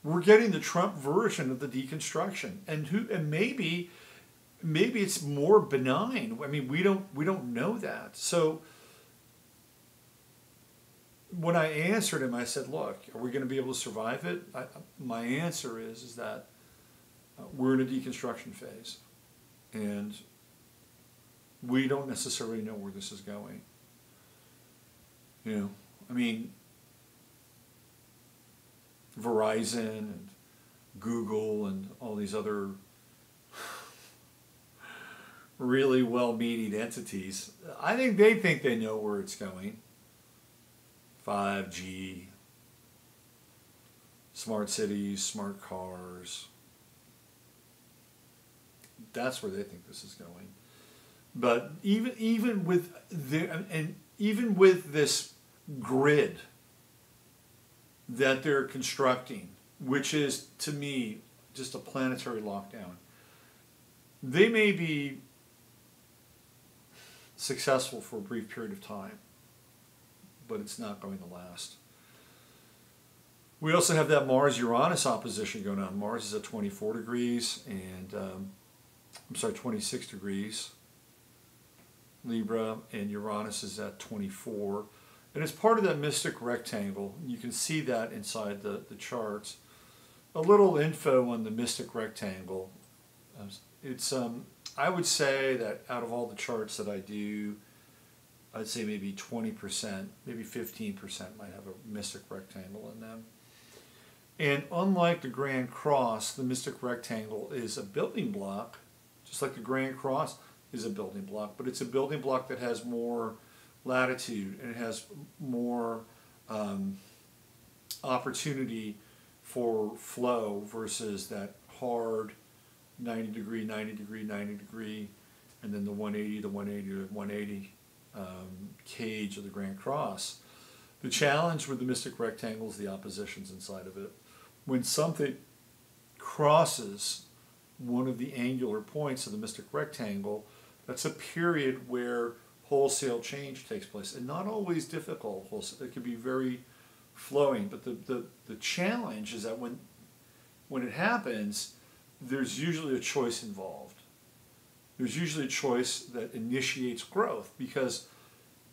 We're getting the Trump version of the deconstruction, and maybe it's more benign. I mean, we don't know that. So when I answered him, I said, "Look, are we going to be able to survive it?" My answer is that we're in a deconstruction phase, and we don't necessarily know where this is going. Verizon and Google and all these other really well-meaning entities, I think they know where it's going. 5G, smart cities, smart cars. That's where they think this is going. But even with this grid that they're constructing, which is, to me, just a planetary lockdown, they may be successful for a brief period of time, but it's not going to last. We also have that Mars-Uranus opposition going on. Mars is at 24 degrees, and 26 degrees Libra, and Uranus is at 24. And it's part of that mystic rectangle. You can see that inside the charts. A little info on the mystic rectangle. It's I would say that out of all the charts that I do, I'd say maybe 20%, maybe 15% might have a mystic rectangle in them. And unlike the Grand Cross, the mystic rectangle is a building block, just like the Grand Cross is a building block, but it's a building block that has more latitude, and it has more opportunity for flow versus that hard 90 degree, 90 degree, 90 degree, and then the 180, the 180, the 180 cage of the Grand Cross. The challenge with the mystic rectangle is the oppositions inside of it. When something crosses one of the angular points of the mystic rectangle, that's a period where wholesale change takes place, and not always difficult. It can be very flowing, but the challenge is that when it happens, there's usually a choice involved. There's usually a choice that initiates growth, because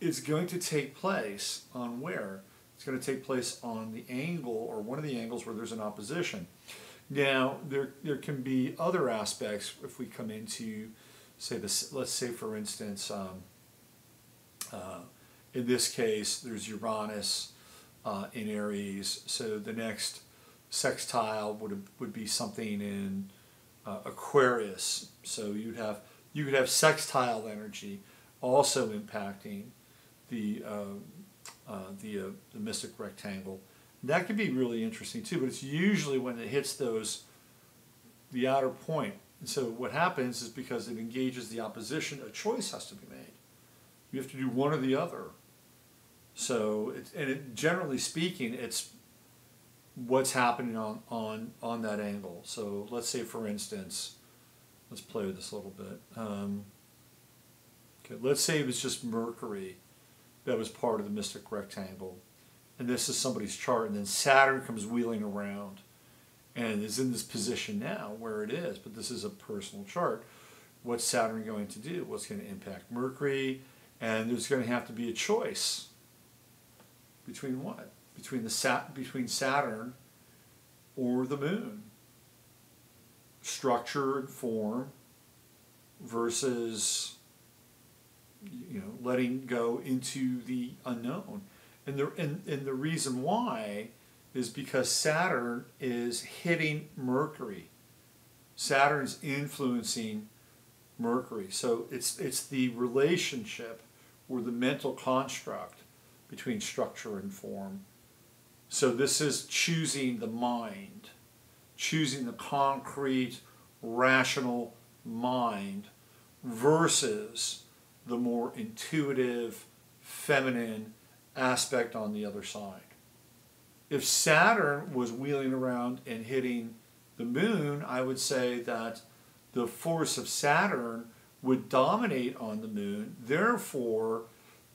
it's going to take place on where? It's going to take place on the angle, or one of the angles where there's an opposition. Now, there can be other aspects if we come into, say, let's say, for instance, in this case, there's Uranus in Aries, so the next sextile would be something in Aquarius. So you could have sextile energy also impacting the mystic rectangle. That could be really interesting too, but it's usually when it hits the outer point. And so what happens is, because it engages the opposition, a choice has to be made. You have to do one or the other. So, generally speaking, it's what's happening on that angle. So let's say, for instance, let's play with this a little bit. Okay, let's say it was just Mercury that was part of the mystic rectangle, and this is somebody's chart, and then Saturn comes wheeling around and is in this position now where it is, but this is a personal chart. What's Saturn going to do? What's going to impact Mercury? And there's going to have to be a choice between what? Between Saturn or the moon. Structure and form versus, letting go into the unknown. And the reason why is because Saturn is hitting Mercury. Saturn's influencing Mercury. So it's the relationship or the mental construct between structure and form. So this is choosing the mind, choosing the concrete, rational mind versus the more intuitive, feminine aspect on the other side. If Saturn was wheeling around and hitting the moon, I would say that the force of Saturn would dominate on the moon. Therefore,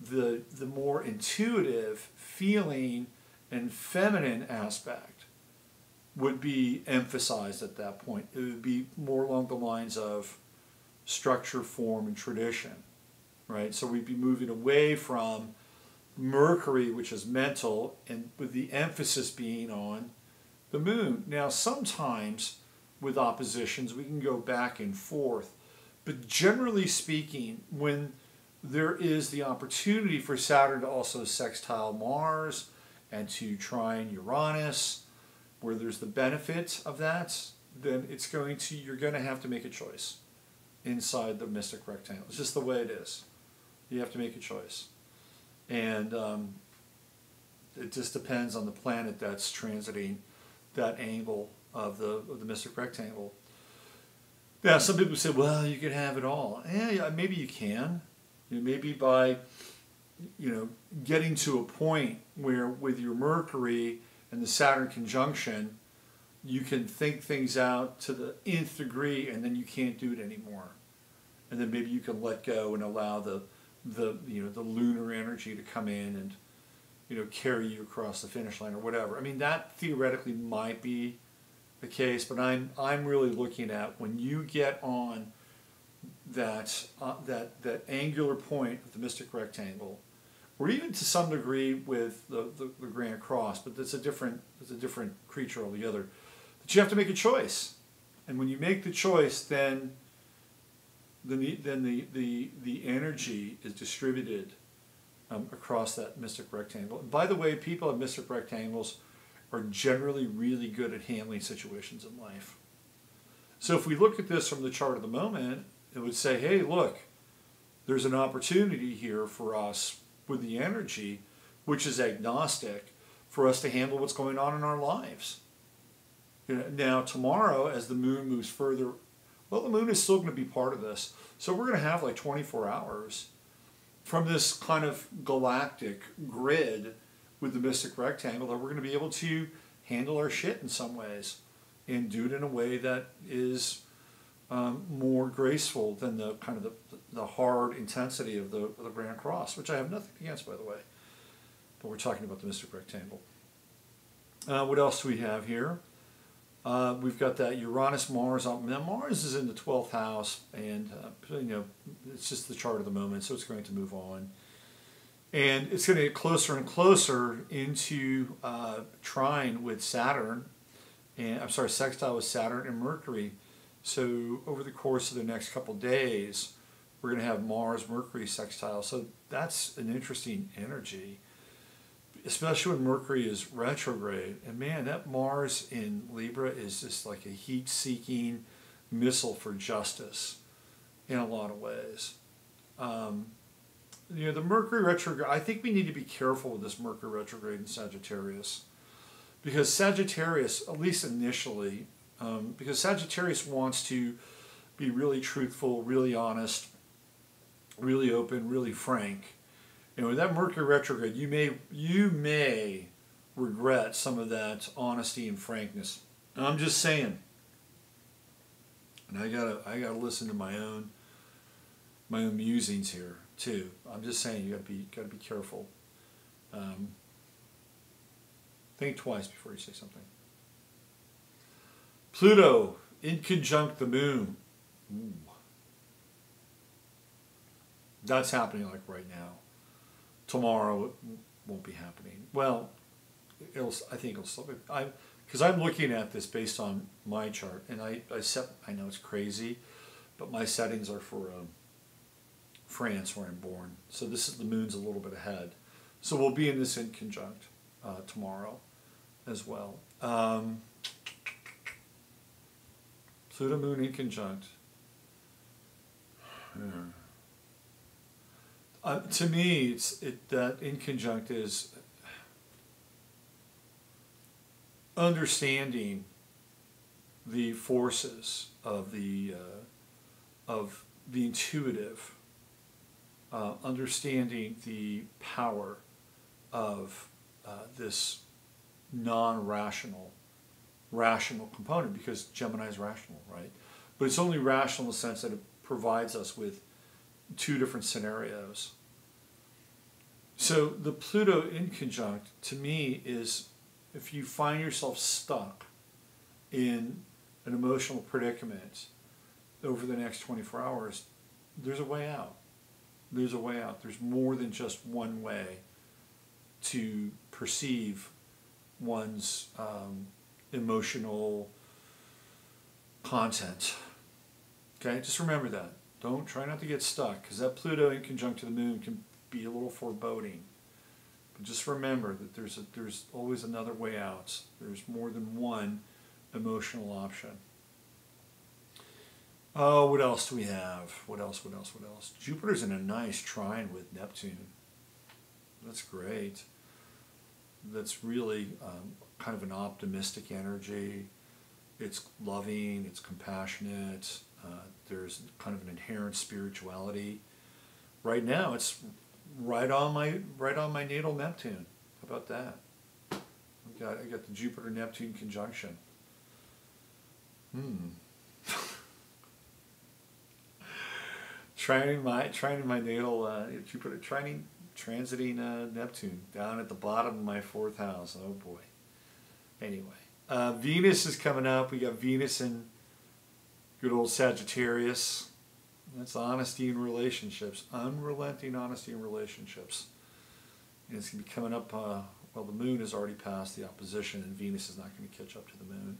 the more intuitive, feeling, and feminine aspect would be emphasized at that point. It would be more along the lines of structure, form, and tradition, right? So we'd be moving away from Mercury, which is mental, and with the emphasis being on the moon. Now, sometimes with oppositions, we can go back and forth, but generally speaking, when there is the opportunity for Saturn to also sextile Mars and to trine Uranus, where there's the benefit of that, then you're going to have to make a choice inside the mystic rectangle. It's just the way it is. You have to make a choice. And it just depends on the planet that's transiting that angle of the mystic rectangle. Now, some people say, well, you can have it all. Yeah, maybe you can. Maybe by getting to a point where with your Mercury and the Saturn conjunction, you can think things out to the nth degree, and then you can't do it anymore. And then maybe you can let go and allow the lunar energy to come in and carry you across the finish line or whatever. I mean, that theoretically might be the case, but I'm really looking at when you get on that angular point of the mystic rectangle, or even to some degree with the Grand Cross, but it's a different creature altogether. That you have to make a choice, and when you make the choice, then the energy is distributed across that mystic rectangle. And by the way, people in mystic rectangles are generally really good at handling situations in life. So if we look at this from the chart of the moment, it would say, hey, look, there's an opportunity here for us with the energy, which is agnostic, for us to handle what's going on in our lives. Now, tomorrow, as the moon moves further, well, the moon is still going to be part of this. So we're going to have like 24 hours from this kind of galactic grid with the mystic rectangle that we're going to be able to handle our shit in some ways and do it in a way that is more graceful than the kind of the hard intensity of the Grand Cross, which I have nothing against, by the way. But we're talking about the mystic rectangle. What else do we have here? We've got that Uranus Mars. Now Mars is in the 12th house, and it's just the chart of the moment, so it's going to move on, and it's going to get closer and closer into trine with Saturn, and sextile with Saturn and Mercury. So over the course of the next couple days, we're going to have Mars Mercury sextile. So that's an interesting energy, especially when Mercury is retrograde. And man, that Mars in Libra is just like a heat-seeking missile for justice in a lot of ways. The Mercury retrograde, I think we need to be careful with this Mercury retrograde in Sagittarius. Because Sagittarius, at least initially, because Sagittarius wants to be really truthful, really honest, really open, really frank. With that Mercury retrograde, you may regret some of that honesty and frankness. And I'm just saying. And I gotta listen to my own musings here too. I'm just saying you gotta be careful. Think twice before you say something. Pluto in conjunct the moon. Ooh. That's happening like right now. Tomorrow it won't be happening. Well, I think it'll still be. because I'm looking at this based on my chart, and I know it's crazy, but my settings are for France, where I'm born. So this is, the moon's a little bit ahead. So we'll be in this inconjunct tomorrow as well. Pluto moon inconjunct. To me, that inconjunct is understanding the forces of the intuitive, understanding the power of this non-rational, rational component, because Gemini is rational, right? But it's only rational in the sense that it provides us with two different scenarios. So the Pluto inconjunct, to me, is if you find yourself stuck in an emotional predicament over the next 24 hours, there's a way out. There's a way out. There's more than just one way to perceive one's emotional content. Okay, just remember that. Try not to get stuck, because that Pluto inconjunct to the moon can be a little foreboding. But just remember that there's always another way out. There's more than one emotional option. Oh, what else do we have? What else? Jupiter's in a nice trine with Neptune. That's great. That's really kind of an optimistic energy. It's loving, it's compassionate. There's kind of an inherent spirituality. Right now, it's right on my natal Neptune. How about that? I got the Jupiter Neptune conjunction. Trining my natal Jupiter, transiting Neptune down at the bottom of my 4th house. Oh boy. Anyway, Venus is coming up. We got Venus in good old Sagittarius. That's honesty in relationships, unrelenting honesty in relationships. And it's going to be coming up, well, the moon has already passed the opposition, and Venus is not going to catch up to the moon.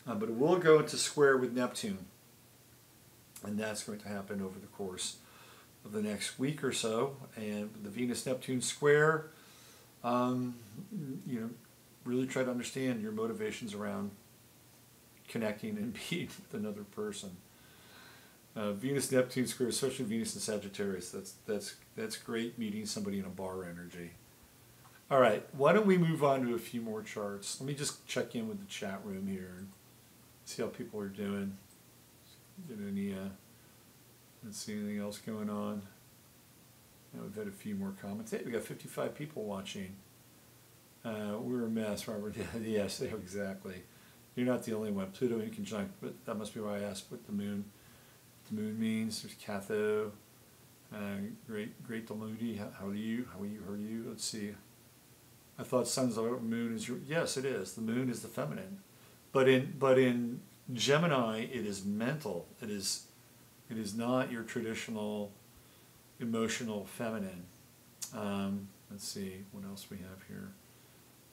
But it will go into square with Neptune. And that's going to happen over the course of the next week or so. And the Venus-Neptune square, really try to understand your motivations around connecting and being with another person. Venus-Neptune square, especially Venus and Sagittarius, that's great meeting somebody in a bar energy. All right, why don't we move on to a few more charts? Let me just check in with the chat room here and see how people are doing. Get any, let's see anything else going on. We've had a few more comments. Hey, we got 55 people watching. We're a mess, Robert. Yes, exactly. You're not the only one. Pluto inconjunct, but that must be why I asked what the moon means. There's Catho. Great Deludi. How are you? Let's see. I thought sun's the moon is your, yes, it is. The moon is the feminine. But in Gemini, it is mental. It is not your traditional emotional feminine. Let's see what else we have here.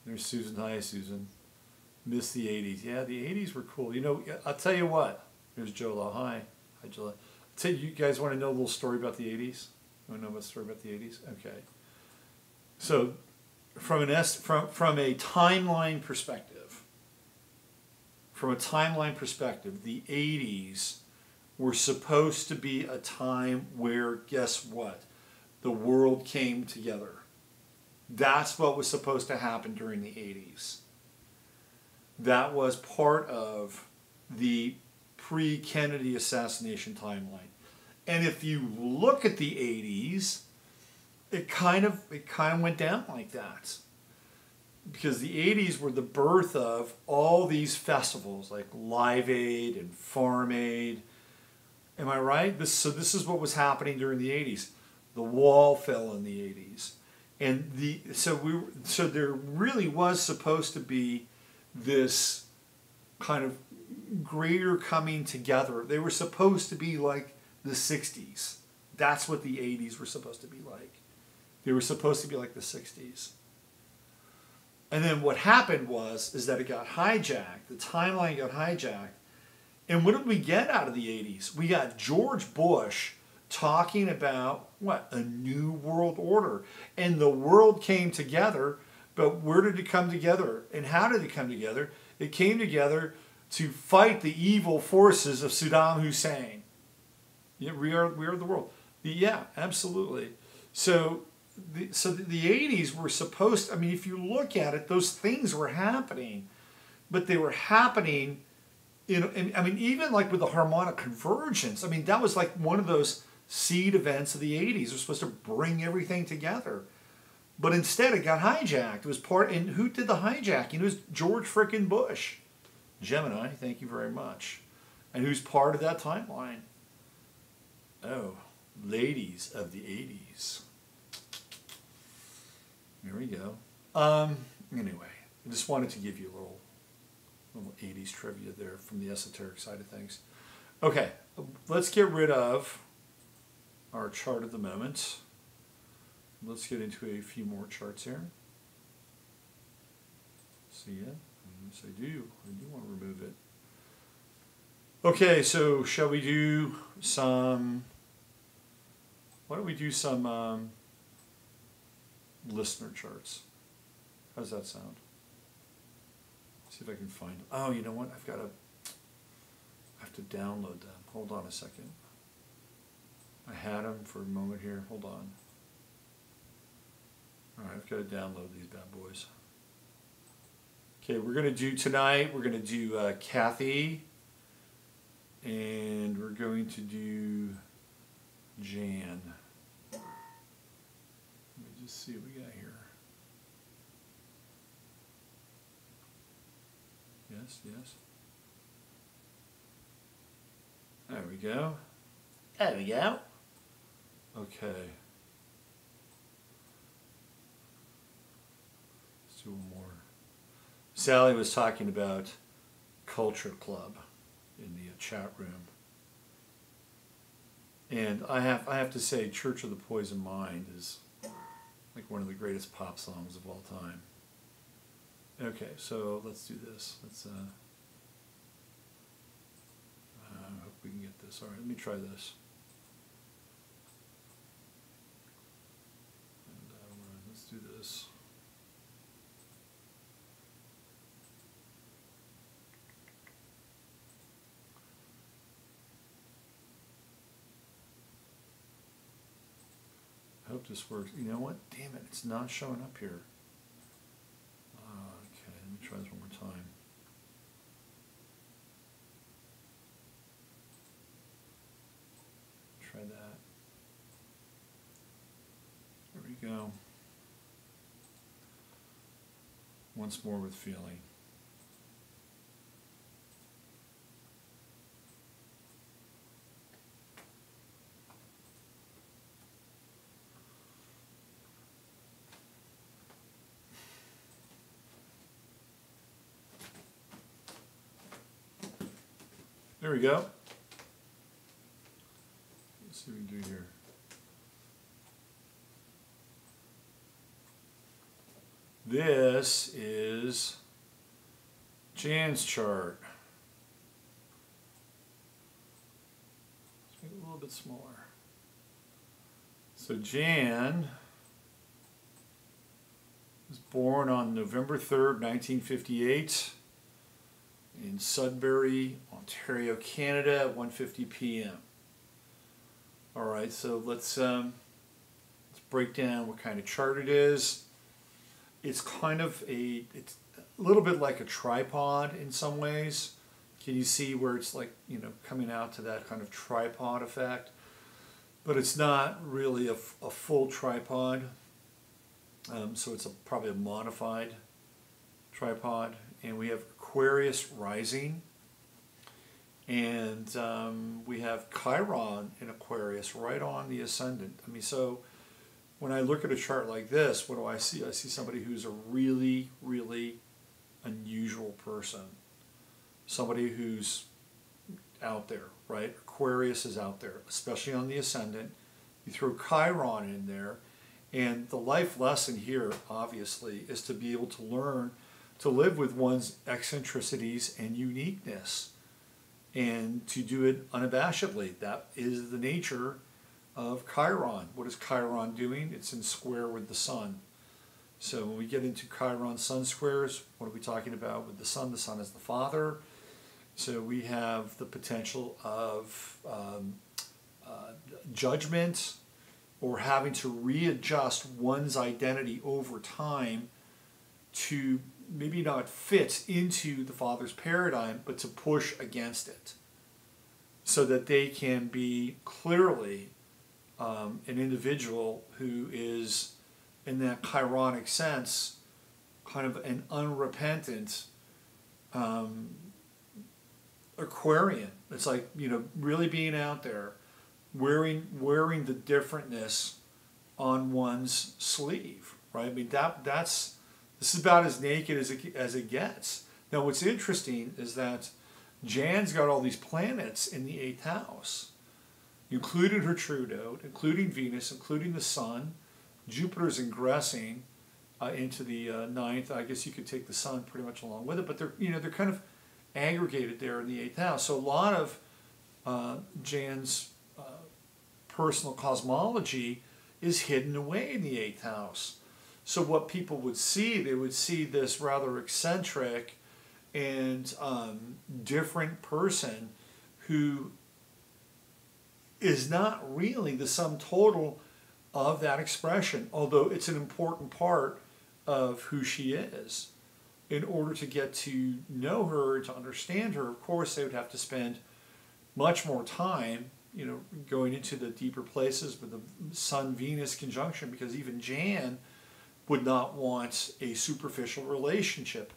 There's Susan. Hi, Susan. Miss the 80s. Yeah, the 80s were cool. I'll tell you what. There's Jola. Hi, Jola. Tell you guys want to know a little story about the 80s? You want to know about the story about the 80s? Okay. So, from a timeline perspective, the 80s were supposed to be a time where, guess what? The world came together. That's what was supposed to happen during the 80s. That was part of the pre-Kennedy assassination timeline. And if you look at the 80s, it kind of went down like that. Because the 80s were the birth of all these festivals like Live Aid and Farm Aid. Am I right? So this is what was happening during the 80s. The wall fell in the 80s. And so there really was supposed to be this kind of greater coming together. They were supposed to be like the 60s. That's what the 80s were supposed to be like. They were supposed to be like the 60s. And then what happened is that it got hijacked. The timeline got hijacked. And what did we get out of the 80s? We got George Bush talking about, what, a new world order. And the world came together, but where did it come together? And how did it come together? It came together to fight the evil forces of Saddam Hussein. Yeah, we are the world. Yeah, absolutely. So the 80s were supposed to, I mean, if you look at it, those things were happening, but they were happening, I mean, even like with the harmonic convergence, I mean, that was like one of those seed events of the 80s. They're supposed to bring everything together. But instead it got hijacked. It was and who did the hijacking? It was George frickin' Bush. Gemini, thank you very much. And who's part of that timeline? Oh, ladies of the 80s. There we go. Anyway, I just wanted to give you a little 80s trivia there from the esoteric side of things. Okay, let's get rid of our chart of the moment. Let's get into a few more charts here. See ya? Yes, I do. I do want to remove it. Okay, so shall we do some... Why don't we do some listener charts? How does that sound? See if I can find them. Oh, you know what? I have to download them. Hold on a second. I had them for a moment here. Hold on. All right, I've got to download these bad boys. Okay, we're going to do tonight, we're going to do Kathy, and we're going to do Jan. Let me just see what we got here. Yes, yes. There we go. There we go. Okay. Let's do one more. Sally was talking about Culture Club in the chat room. And I have to say, Church of the Poison Mind is like one of the greatest pop songs of all time. Okay, so let's do this. Let's hope we can get this. All right, let me try this. And let's do this. I hope this works. You know what? Damn it, it's not showing up here. Okay, let me try this one more time. Try that. There we go. Once more with feeling. There we go. Let's see what we can do here. This is Jan's chart. Let's make it a little bit smaller. So Jan was born on November 3rd, 1958. In Sudbury, Ontario, Canada at 1:50 p.m. All right, so let's break down what kind of chart it is. It's kind of it's a little bit like a tripod in some ways. Can you see where it's like, you know, coming out to that kind of tripod effect? But it's not really a full tripod. So it's probably a modified tripod. And we have Aquarius rising, and we have Chiron in Aquarius right on the ascendant. I mean, so when I look at a chart like this, what do I see? I see somebody who's a really, really unusual person. Somebody who's out there, right? Aquarius is out there, especially on the ascendant. You throw Chiron in there, And the life lesson here, obviously, is to be able to learn to live with one's eccentricities and uniqueness, and to do it unabashedly. That is the nature of Chiron. What is Chiron doing? It's in square with the sun. So when we get into Chiron sun squares, what are we talking about with the sun? The sun is the father. So we have the potential of judgment, or having to readjust one's identity over time to maybe not fit into the father's paradigm, but to push against it so that they can be clearly an individual who is, in that Chironic sense, kind of an unrepentant Aquarian. It's like, really being out there, wearing the differentness on one's sleeve, right? I mean, this is about as naked as it gets. Now, what's interesting is that Jan's got all these planets in the 8th house, including her true node, including Venus, including the Sun. Jupiter's ingressing into the 9th. I guess you could take the Sun pretty much along with it, but they're kind of aggregated there in the 8th house. So a lot of Jan's personal cosmology is hidden away in the 8th house. So what people would see, they would see this rather eccentric and different person who is not really the sum total of that expression, although it's an important part of who she is. In order to get to know her, to understand her, of course, they would have to spend much more time, going into the deeper places with the Sun-Venus conjunction, because even Jan would not want a superficial relationship.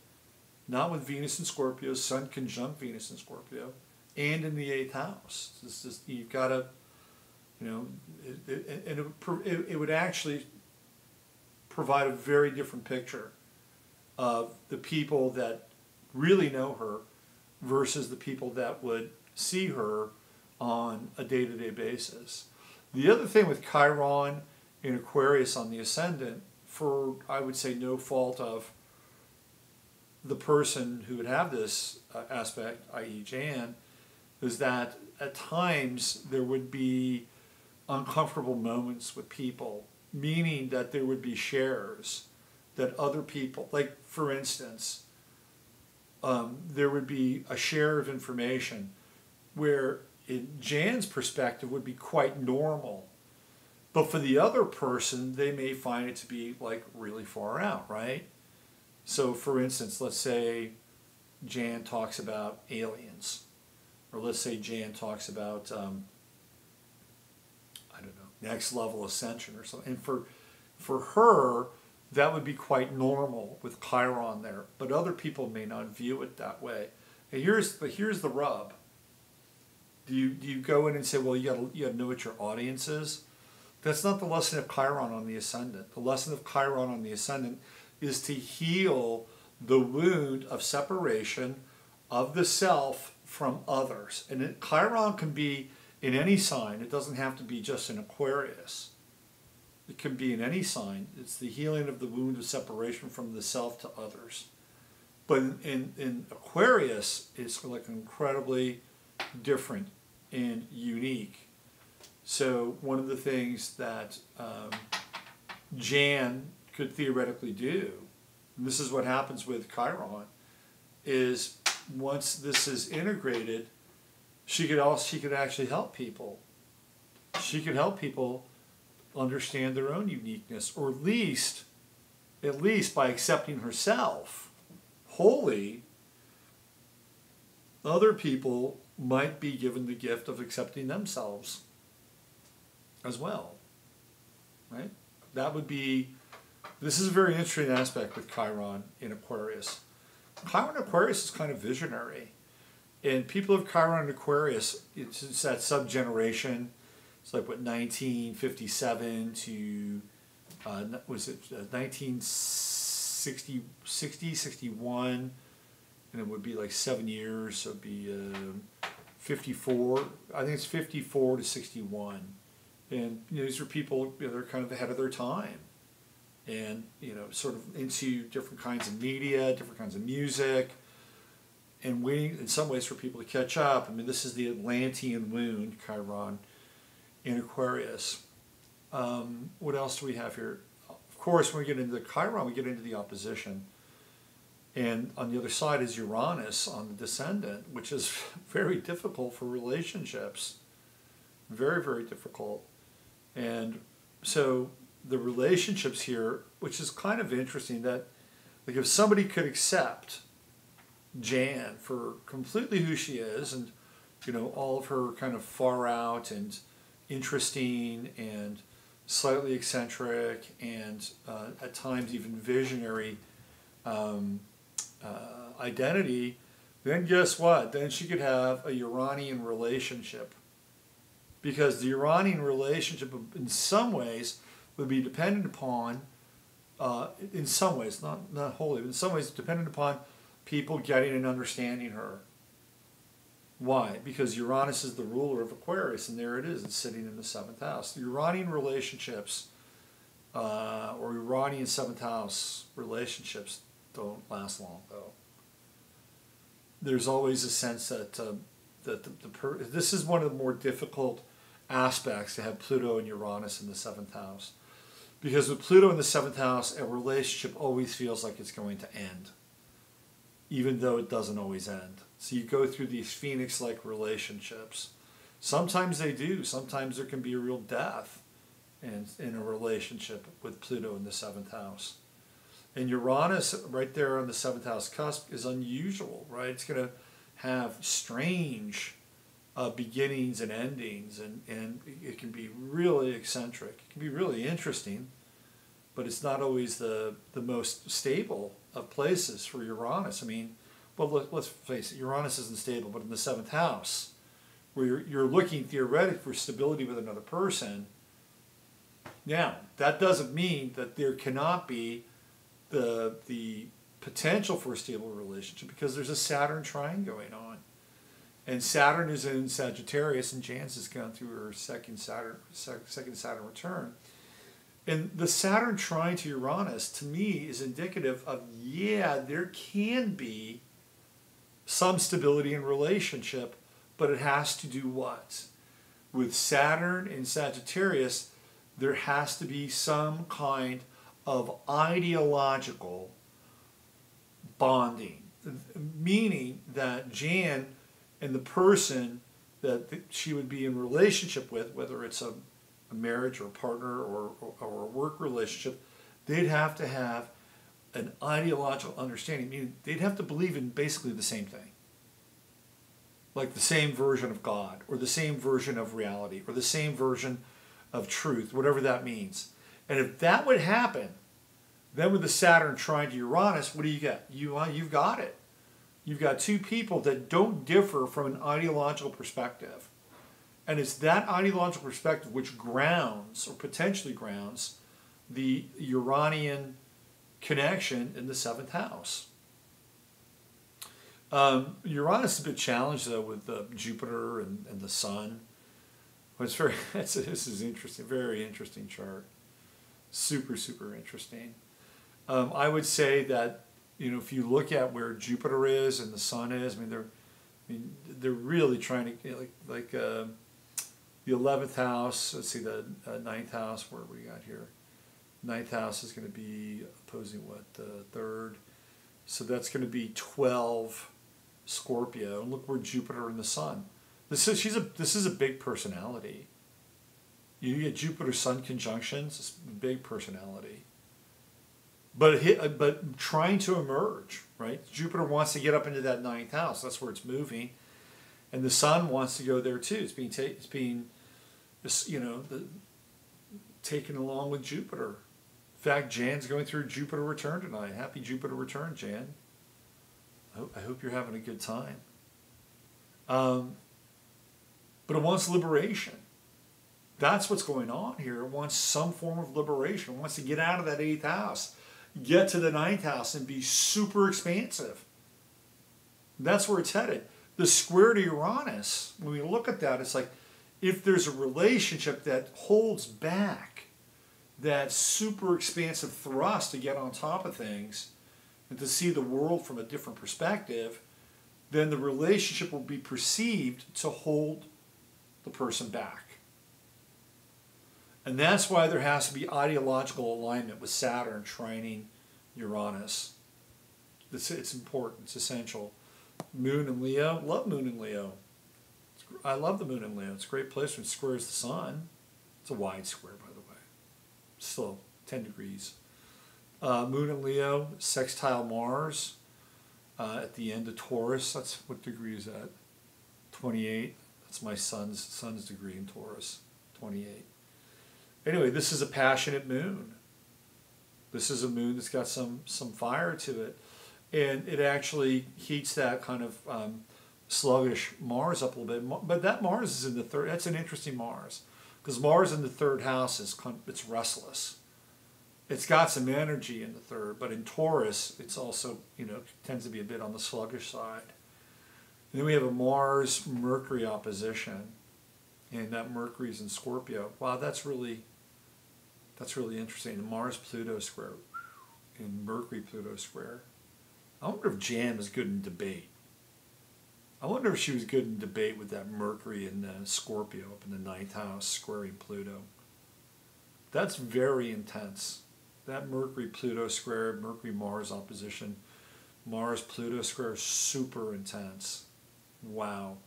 Not with Venus in Scorpio, Sun conjunct Venus in Scorpio, and in the 8th house. It's just, you've got to, it would actually provide a very different picture of the people that really know her versus the people that would see her on a day-to-day basis. The other thing with Chiron in Aquarius on the ascendant, for, I would say, no fault of the person who would have this aspect, i.e. Jan, is that at times there would be uncomfortable moments with people, meaning that there would be shares that other people, like for instance, there would be a share of information where in Jan's perspective would be quite normal, but for the other person they may find it to be like really far out, right? So for instance, let's say Jan talks about aliens, or let's say Jan talks about I don't know, next level ascension or something, and for her that would be quite normal with Chiron there, but other people may not view it that way. And here's the rub. Do you go in and say, well, you gotta know what your audience is? That's not the lesson of Chiron on the ascendant. The lesson of Chiron on the ascendant is to heal the wound of separation of the self from others. And Chiron can be in any sign. It doesn't have to be just in Aquarius. It can be in any sign. It's the healing of the wound of separation from the self to others. But in Aquarius, it's like incredibly different and unique. So one of the things that Jan could theoretically do, and this is what happens with Chiron, is once this is integrated, she could actually help people. She could help people understand their own uniqueness, or at least by accepting herself wholly, other people might be given the gift of accepting themselves as well, right? That would be, this is a very interesting aspect with Chiron in Aquarius. Chiron in Aquarius is kind of visionary, and people of Chiron in Aquarius, it's that sub-generation. It's like, what, 1957 to, was it 1960, 61, and it would be like 7 years, so it would be 54, I think it's 54 to 61 And these are people, they're kind of ahead of their time, and sort of into different kinds of media, different kinds of music, and waiting in some ways for people to catch up. I mean, this is the Atlantean moon, Chiron, in Aquarius. What else do we have here? Of course, when we get into the Chiron, we get into the opposition. And on the other side is Uranus on the descendant, which is very difficult for relationships. Very, very difficult. And so the relationships here, which is kind of interesting, that like if somebody could accept Jan for completely who she is, and all of her kind of far out and interesting and slightly eccentric and at times even visionary identity, then guess what? Then she could have a Uranian relationship. Because the Uranian relationship, in some ways, would be dependent upon, in some ways, not wholly, but in some ways, dependent upon people getting and understanding her. Why? Because Uranus is the ruler of Aquarius, and there it is. It's sitting in the 7th house. The Uranian relationships, or Uranian 7th house relationships, don't last long, though. There's always a sense that this is one of the more difficult aspects to have Pluto and Uranus in the 7th house. Because with Pluto in the 7th house, a relationship always feels like it's going to end, even though it doesn't always end. So you go through these phoenix-like relationships. Sometimes they do. Sometimes there can be a real death in a relationship with Pluto in the 7th house. And Uranus, right there on the 7th house cusp, is unusual, right? It's going to have strange beginnings and endings, and it can be really eccentric. It can be really interesting, but it's not always the most stable of places for Uranus. I mean, well, let's face it, Uranus isn't stable, but in the 7th house, where you're looking theoretically for stability with another person, now, that doesn't mean that there cannot be the potential for a stable relationship, because there's a Saturn trine going on. And Saturn is in Sagittarius, and Jan's has gone through her second Saturn return. And the Saturn trine to Uranus, to me, is indicative of, yeah, there can be some stability in relationship, but it has to do what? With Saturn in Sagittarius, there has to be some kind of ideological bonding, meaning that Jan and the person that she would be in relationship with, whether it's a marriage or a partner or a work relationship, they'd have to have an ideological understanding, meaning they'd have to believe in basically the same thing. Like the same version of God, or the same version of reality, or the same version of truth, whatever that means. And if that would happen, then with the Saturn trine to Uranus, what do you get? You've got it. You've got two people that don't differ from an ideological perspective. And it's that ideological perspective which grounds, or potentially grounds, the Uranian connection in the 7th house. Uranus is a bit challenged, though, with Jupiter and the Sun. But it's very, this is interesting, very interesting chart. Super, super interesting. I would say that, if you look at where Jupiter is and the Sun is, they're really trying to, the 11th house, let's see, the 9th house, where we got here. 9th house is going to be opposing what, the 3rd. So that's going to be 12 Scorpio. And look where Jupiter and the Sun. This is a big personality. You get Jupiter-Sun conjunctions, it's a big personality. But trying to emerge, right? Jupiter wants to get up into that 9th house. That's where it's moving. And the Sun wants to go there too. It's being taken along with Jupiter. In fact, Jan's going through Jupiter return tonight. Happy Jupiter return, Jan. I hope you're having a good time. But it wants liberation. That's what's going on here. It wants some form of liberation. It wants to get out of that 8th house, get to the 9th house, and be super expansive. That's where it's headed. The square to Uranus, when we look at that, it's like if there's a relationship that holds back that super expansive thrust to get on top of things and to see the world from a different perspective, then the relationship will be perceived to hold the person back. And that's why there has to be ideological alignment with Saturn trining Uranus. It's important. It's essential. Moon in Leo. Love Moon in Leo. I love the Moon in Leo. It's a great place when it squares the Sun. It's a wide square, by the way. Still 10 degrees. Moon in Leo, sextile Mars at the end of Taurus. That's what degree is that? 28. That's my son's degree in Taurus. 28. Anyway, this is a passionate moon. This is a moon that's got some fire to it. And it actually heats that kind of sluggish Mars up a little bit. But that Mars is in the third. That's an interesting Mars. Because Mars in the third house it's restless. It's got some energy in the third, but in Taurus, it's also, tends to be a bit on the sluggish side. And then we have a Mars-Mercury opposition, and that Mercury's in Scorpio. Wow, that's really interesting. The Mars-Pluto square and Mercury-Pluto square. I wonder if Jan was good in debate. I wonder if she was good in debate with that Mercury and Scorpio up in the 9th house squaring Pluto. That's very intense. That Mercury-Pluto square, Mercury-Mars opposition, Mars-Pluto square is super intense. Wow.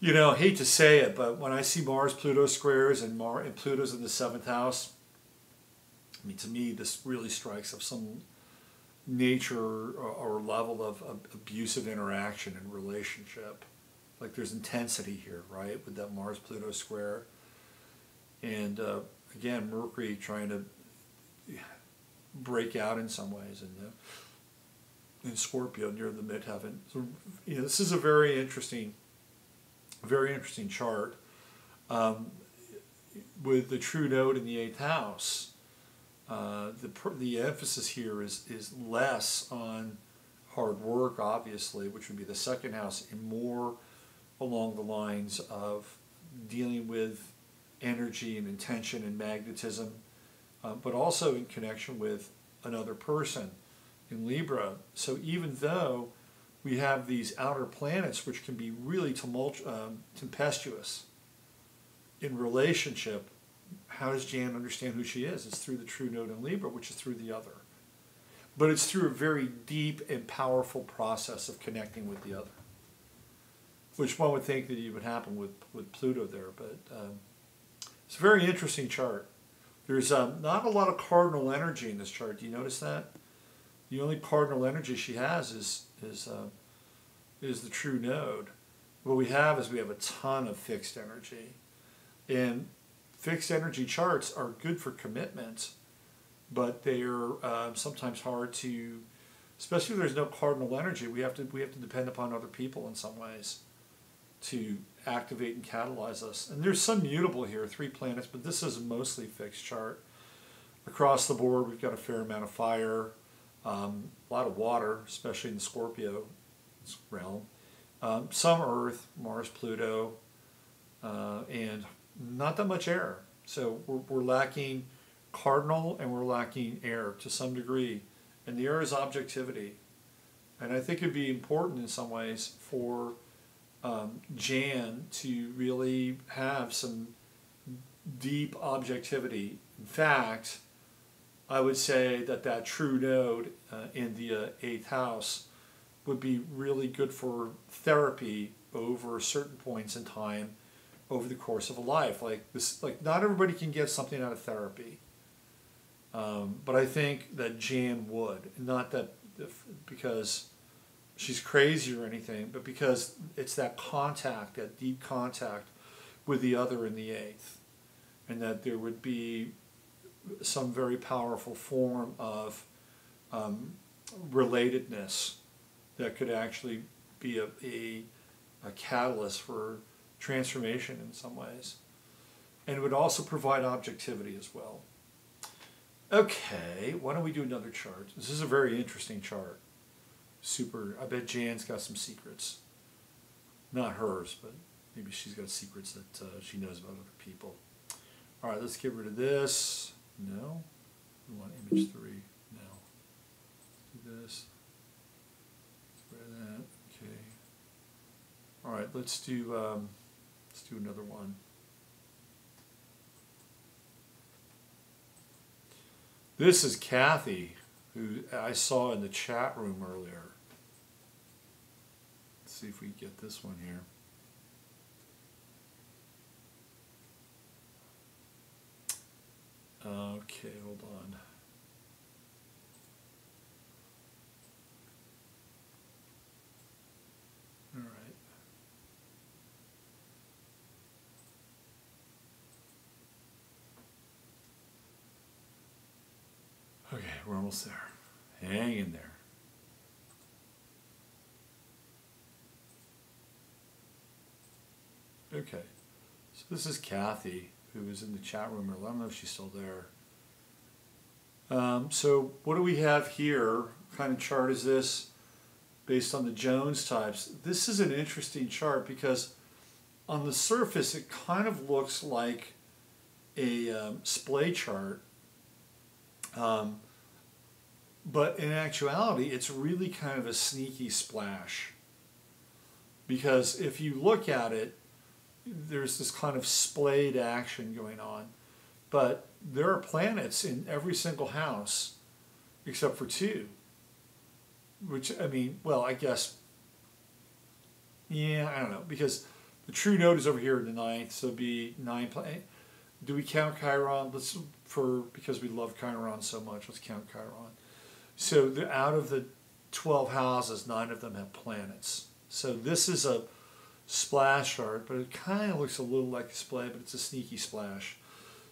I hate to say it, but when I see Mars-Pluto squares and Pluto's in the 7th house, to me, this really strikes of some nature or level of abusive interaction and relationship. Like there's intensity here, right, with that Mars-Pluto square. And again, Mercury trying to break out in some ways in Scorpio near the midheaven. So, this is a very interesting chart with the true node in the 8th house. The emphasis here is less on hard work, obviously, which would be the 2nd house, and more along the lines of dealing with energy and intention and magnetism, but also in connection with another person in Libra. So even though we have these outer planets which can be really tempestuous in relationship, how does Jan understand who she is? It's through the true node in Libra, which is through the other. But it's through a very deep and powerful process of connecting with the other, which one would think that it would happen with Pluto there. But it's a very interesting chart. There's not a lot of cardinal energy in this chart. Do you notice that? The only cardinal energy she has is the true node. What we have is a ton of fixed energy. And fixed energy charts are good for commitment, but they are sometimes hard to, especially if there's no cardinal energy. We have to depend upon other people in some ways to activate and catalyze us. And there's some mutable here, 3 planets, but this is a mostly fixed chart. Across the board, we've got a fair amount of fire, a lot of water, especially in the Scorpio realm. Some Earth, Mars, Pluto, and not that much air. So we're lacking cardinal and we're lacking air to some degree. And the air is objectivity. And I think it'd be important in some ways for Jan to really have some deep objectivity. In fact, I would say that true node in the 8th house would be really good for therapy over certain points in time over the course of a life. Like not everybody can get something out of therapy. But I think that Jan would. Not that because she's crazy or anything, but because it's that contact, that deep contact with the other in the 8th. And that there would be some very powerful form of relatedness that could actually be a catalyst for transformation in some ways. And it would also provide objectivity as well. Okay, why don't we do another chart? This is a very interesting chart. Super, I bet Jan's got some secrets. Not hers, but Maybe she's got secrets that she knows about other people. All right, let's get rid of this. No. We want image 3. No. Let's do this. Let's get rid of that. Okay. All right, let's do another one. This is Kathy, who I saw in the chat room earlier. Let's see if we get this one here. Okay, hold on. All right. Okay, we're almost there. Hang in there. Okay, so this is Kathy, who was in the chat room earlier. I don't know if she's still there. So what do we have here? What kind of chart is this? Based on the Jones types. This is an interesting chart because on the surface it kind of looks like a splay chart. But in actuality, it's really kind of a sneaky splash. Because if you look at it, there's this kind of splayed action going on. But there are planets in every single house except for 2. Which, I mean, well, I guess, yeah, I don't know. Because the true node is over here in the 9th, so it'd be 9 planets. Do we count Chiron? Because we love Chiron so much, let's count Chiron. So out of the 12 houses, 9 of them have planets. So this is a splash chart, but it kind of looks a little like a splay, but it's a sneaky splash.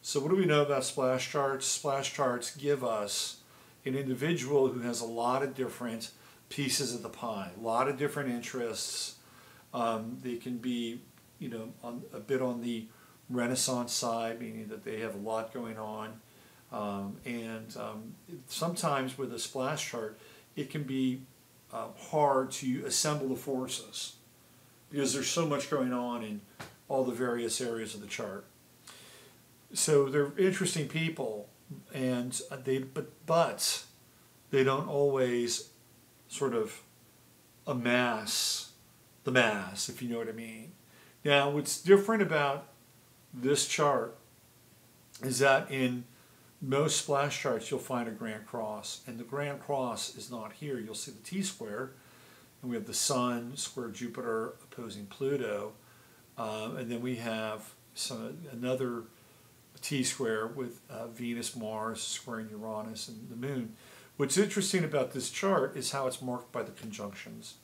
So what do we know about splash charts? Splash charts give us an individual who has a lot of different pieces of the pie, a lot of different interests. They can be, a bit on the Renaissance side, meaning that they have a lot going on. Sometimes with a splash chart, it can be hard to assemble the forces because there's so much going on in all the various areas of the chart. So they're interesting people, and but they don't always sort of amass the mass, if you know what I mean. Now, what's different about this chart is that in most splash charts you'll find a Grand Cross, and the Grand Cross is not here. You'll see the T-square, and we have the Sun square Jupiter opposing Pluto, and then we have another T-square with Venus, Mars squaring Uranus and the Moon. What's interesting about this chart is how it's marked by the conjunctions.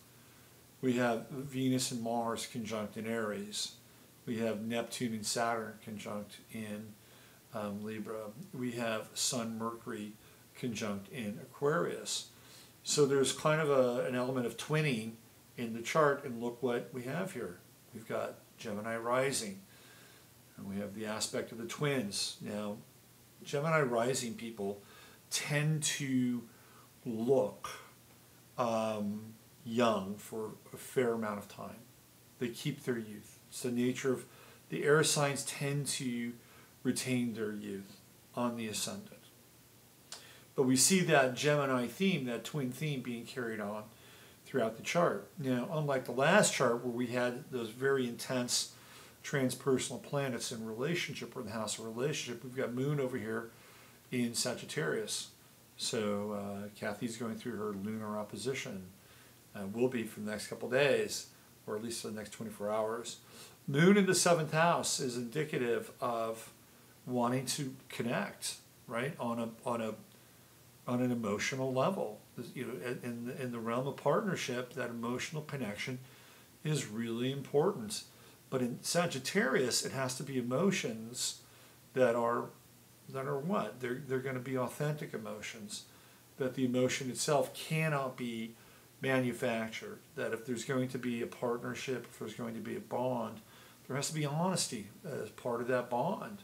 We have Venus and Mars conjunct in Aries. We have Neptune and Saturn conjunct in Libra. We have Sun, Mercury conjunct in Aquarius. So there's kind of an element of twinning in the chart, and look what we have here. We've got Gemini rising, and we have the aspect of the twins. Now, Gemini rising people tend to look young for a fair amount of time. They keep their youth. It's the nature of the air signs tend to retain their youth on the ascendant. But we see that Gemini theme, that twin theme, being carried on throughout the chart. Now, unlike the last chart where we had those very intense transpersonal planets in relationship, or in the house of relationship, we've got Moon over here in Sagittarius. So Kathy's going through her lunar opposition, will be for the next couple days, or at least for the next 24 hours. Moon in the 7th house is indicative of wanting to connect, right, on an emotional level. In the realm of partnership, that emotional connection is really important. But in Sagittarius, it has to be emotions that are what? They're going to be authentic emotions. That the emotion itself cannot be manufactured. That if there's going to be a partnership, if there's going to be a bond, there has to be honesty as part of that bond.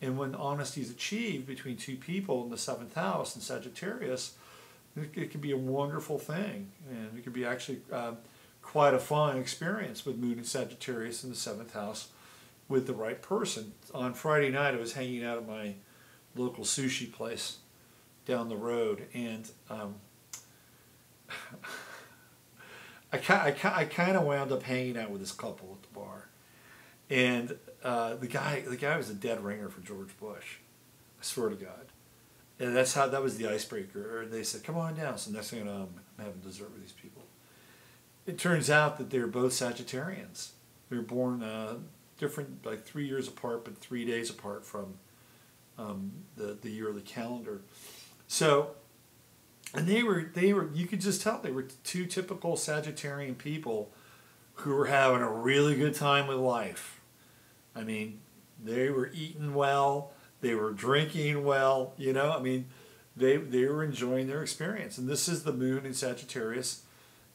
And when honesty is achieved between two people in the 7th house in Sagittarius, it can be a wonderful thing. And it can be actually quite a fun experience with Moon and Sagittarius in the 7th house with the right person. On Friday night, I was hanging out at my local sushi place down the road, and I kind of wound up hanging out with this couple at the bar, and the guy was a dead ringer for George Bush. I swear to God. And that was the icebreaker. They said, "Come on down." So next thing you know, I'm having dessert with these people. It turns out that they're both Sagittarians. They were born different, like 3 years apart, but 3 days apart from the yearly calendar. So, and they were, you could just tell they were two typical Sagittarian people who were having a really good time with life. I mean, they were eating well, they were drinking well, you know, I mean, they were enjoying their experience. And this is the Moon in Sagittarius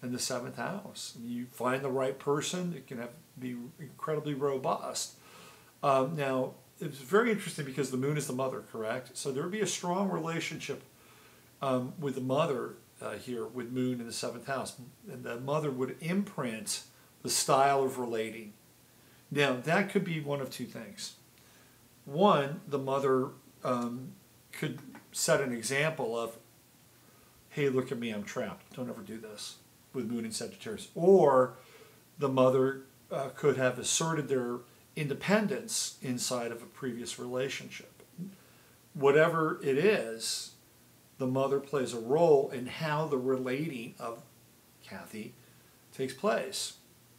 in the 7th house. You find the right person, it can be incredibly robust. Now, it's very interesting because the Moon is the mother, correct? So there would be a strong relationship with the mother here with Moon in the 7th house. And the mother would imprint the style of relating. Now, that could be one of two things. One, the mother could set an example of, hey, look at me, I'm trapped. Don't ever do this, with Moon in Sagittarius. Or the mother could have asserted their independence inside of a previous relationship. Whatever it is, the mother plays a role in how the relating of Kathy takes place.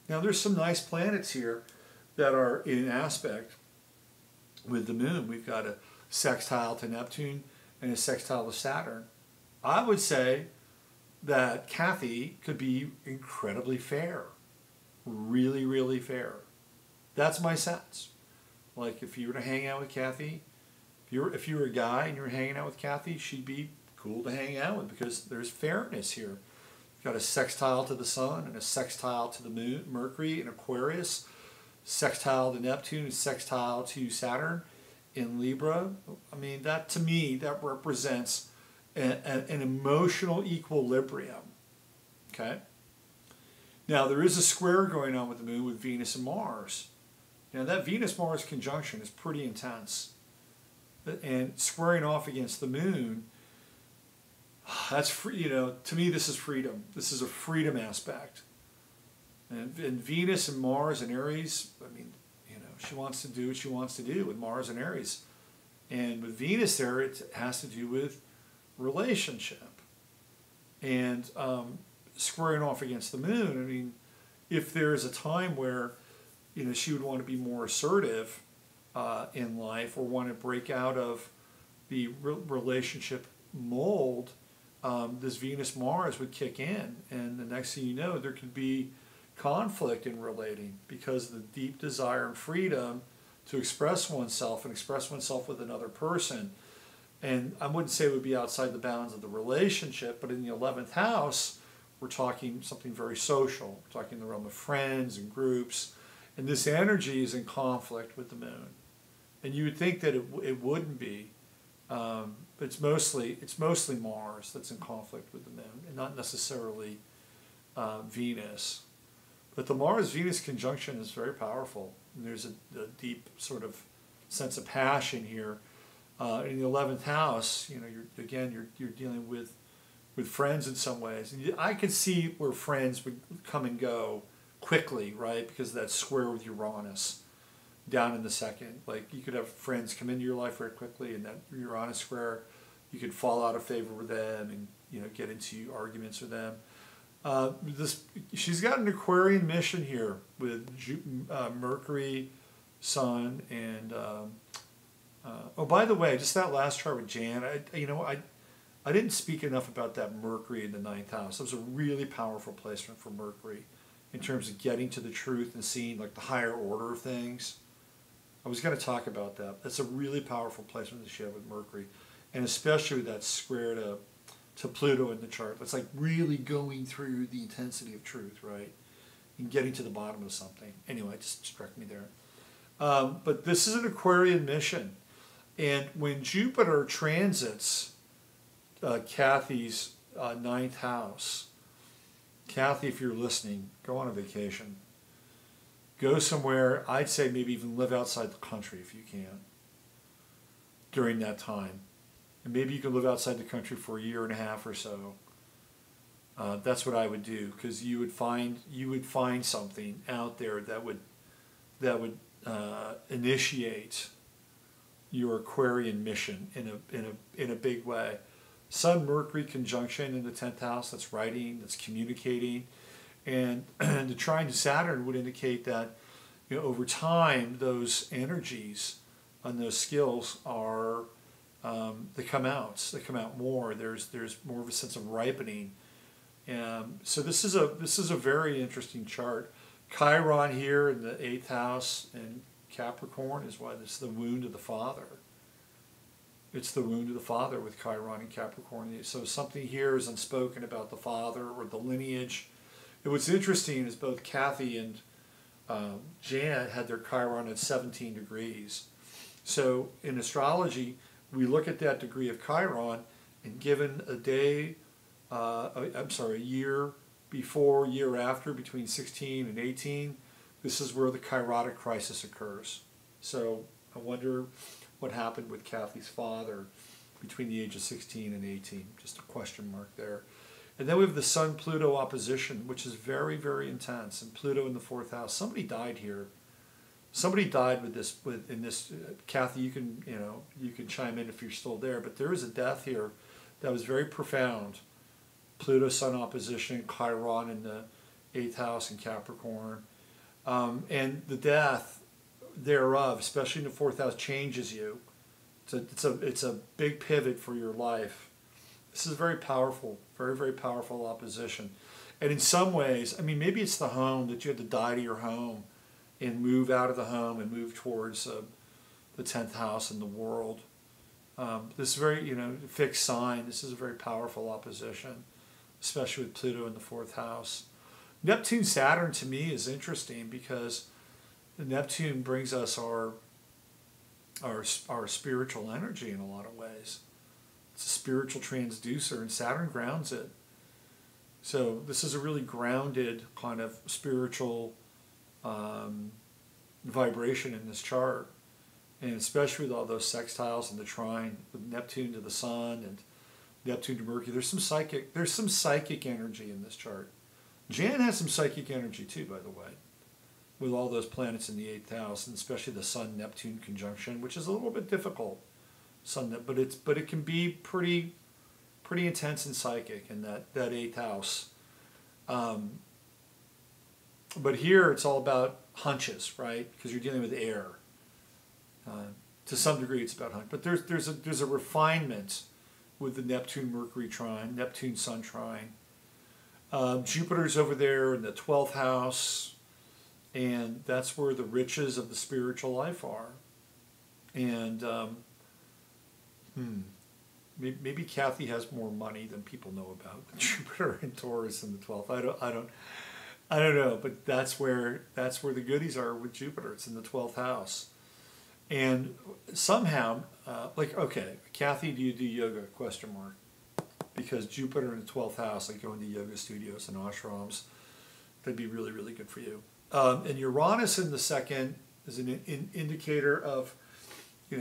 Now, there's some nice planets here that are in aspect with the Moon. We've got a sextile to Neptune and a sextile to Saturn. I would say that Kathy could be incredibly fair. Really, really fair. That's my sense. Like, if you were to hang out with Kathy, if you were a guy and you were hanging out with Kathy, she'd be cool to hang out with because there's fairness here. You've got a sextile to the Sun and a sextile to the Moon, Mercury in Aquarius, sextile to Neptune, and sextile to Saturn in Libra. I mean, that to me, that represents an emotional equilibrium. Okay? Now, there is a square going on with the Moon with Venus and Mars. Now, that Venus-Mars conjunction is pretty intense. And squaring off against the Moon, that's free, you know, to me this is freedom. This is a freedom aspect. And Venus and Mars and Aries, I mean, you know, she wants to do what she wants to do with Mars and Aries. And with Venus there, it has to do with relationship. And squaring off against the Moon, I mean, if there's a time where, you know, she would want to be more assertive in life or want to break out of the relationship mold, this Venus-Mars would kick in. And the next thing you know, there could be conflict in relating because of the deep desire and freedom to express oneself and express oneself with another person. And I wouldn't say it would be outside the bounds of the relationship, but in the 11th house, we're talking something very social. We're talking the realm of friends and groups. And this energy is in conflict with the Moon. And you would think that it wouldn't be. But it's mostly Mars that's in conflict with the Moon, and not necessarily Venus. But the Mars-Venus conjunction is very powerful. And there's a deep sort of sense of passion here. In the 11th house, you know, you're dealing with friends in some ways. And I could see where friends would come and go quickly, right? Because of that square with Uranus down in the second. Like, you could have friends come into your life very quickly, and that Uranus square, you could fall out of favor with them and, you know, get into arguments with them. She's got an Aquarian mission here with Mercury, Sun, and oh, by the way, just that last chart with Jan, I didn't speak enough about that Mercury in the 9th house. It was a really powerful placement for Mercury in terms of getting to the truth and seeing like the higher order of things. I was going to talk about that. That's a really powerful placement that she had with Mercury, and especially with that square to Pluto in the chart. That's like really going through the intensity of truth, right? And getting to the bottom of something. Anyway, it just struck me there. But this is an Aquarian mission. And when Jupiter transits Kathy's 9th house, Kathy, if you're listening, go on a vacation. Go somewhere, I'd say maybe even live outside the country if you can during that time. And maybe you can live outside the country for a year and a half or so. That's what I would do, because you would find something out there that would initiate your Aquarian mission in a big way. Sun Mercury conjunction in the 10th house, that's writing, that's communicating, and the trine to Saturn would indicate that, you know, over time those energies and those skills are they come out more. There's more of a sense of ripening. So this is a very interesting chart. Chiron here in the 8th house and Capricorn is why this is the wound of the father. It's the wound of the father with Chiron and Capricorn. So something here is unspoken about the father or the lineage. And what's interesting is both Kathy and Jan had their Chiron at 17 degrees. So in astrology, we look at that degree of Chiron, and given a day, a year before, year after, between 16 and 18, this is where the chirotic crisis occurs. So I wonder what happened with Kathy's father between the age of 16 and 18. Just a question mark there. And then we have the Sun-Pluto opposition, which is very, very intense. And Pluto in the 4th house. Somebody died here. Somebody died with this. Kathy, you can chime in if you're still there. But there is a death here that was very profound. Pluto-Sun opposition, Chiron in the 8th house in Capricorn, and the death thereof, especially in the 4th house, changes you. It's a big pivot for your life. This is very powerful, very, very powerful opposition. And in some ways, I mean, maybe it's the home, that you had to die to your home and move out of the home and move towards the 10th house and the world. This is very, fixed sign. This is a very powerful opposition, especially with Pluto in the 4th house. Neptune-Saturn to me is interesting because Neptune brings us our spiritual energy in a lot of ways. It's a spiritual transducer, and Saturn grounds it. So this is a really grounded kind of spiritual vibration in this chart, and especially with all those sextiles and the trine with Neptune to the Sun and Neptune to Mercury. There's some psychic energy in this chart. Jan has some psychic energy too, by the way, with all those planets in the 8th house, and especially the Sun-Neptune conjunction, which is a little bit difficult. But it can be pretty intense and psychic in that 8th house. But here it's all about hunches, right? Because you're dealing with air. To some degree, it's about hunch. But there's a refinement with the Neptune-Mercury trine, Neptune-Sun trine. Jupiter's over there in the 12th house, and that's where the riches of the spiritual life are. And maybe Kathy has more money than people know about. Jupiter and Taurus in the 12th. I don't know, but that's where the goodies are with Jupiter. It's in the 12th house. And somehow, okay, Kathy, do you do yoga? Question mark. Because Jupiter in the 12th house, like going to yoga studios and ashrams, that'd be really, really good for you. And Uranus in the 2nd is an indicator of,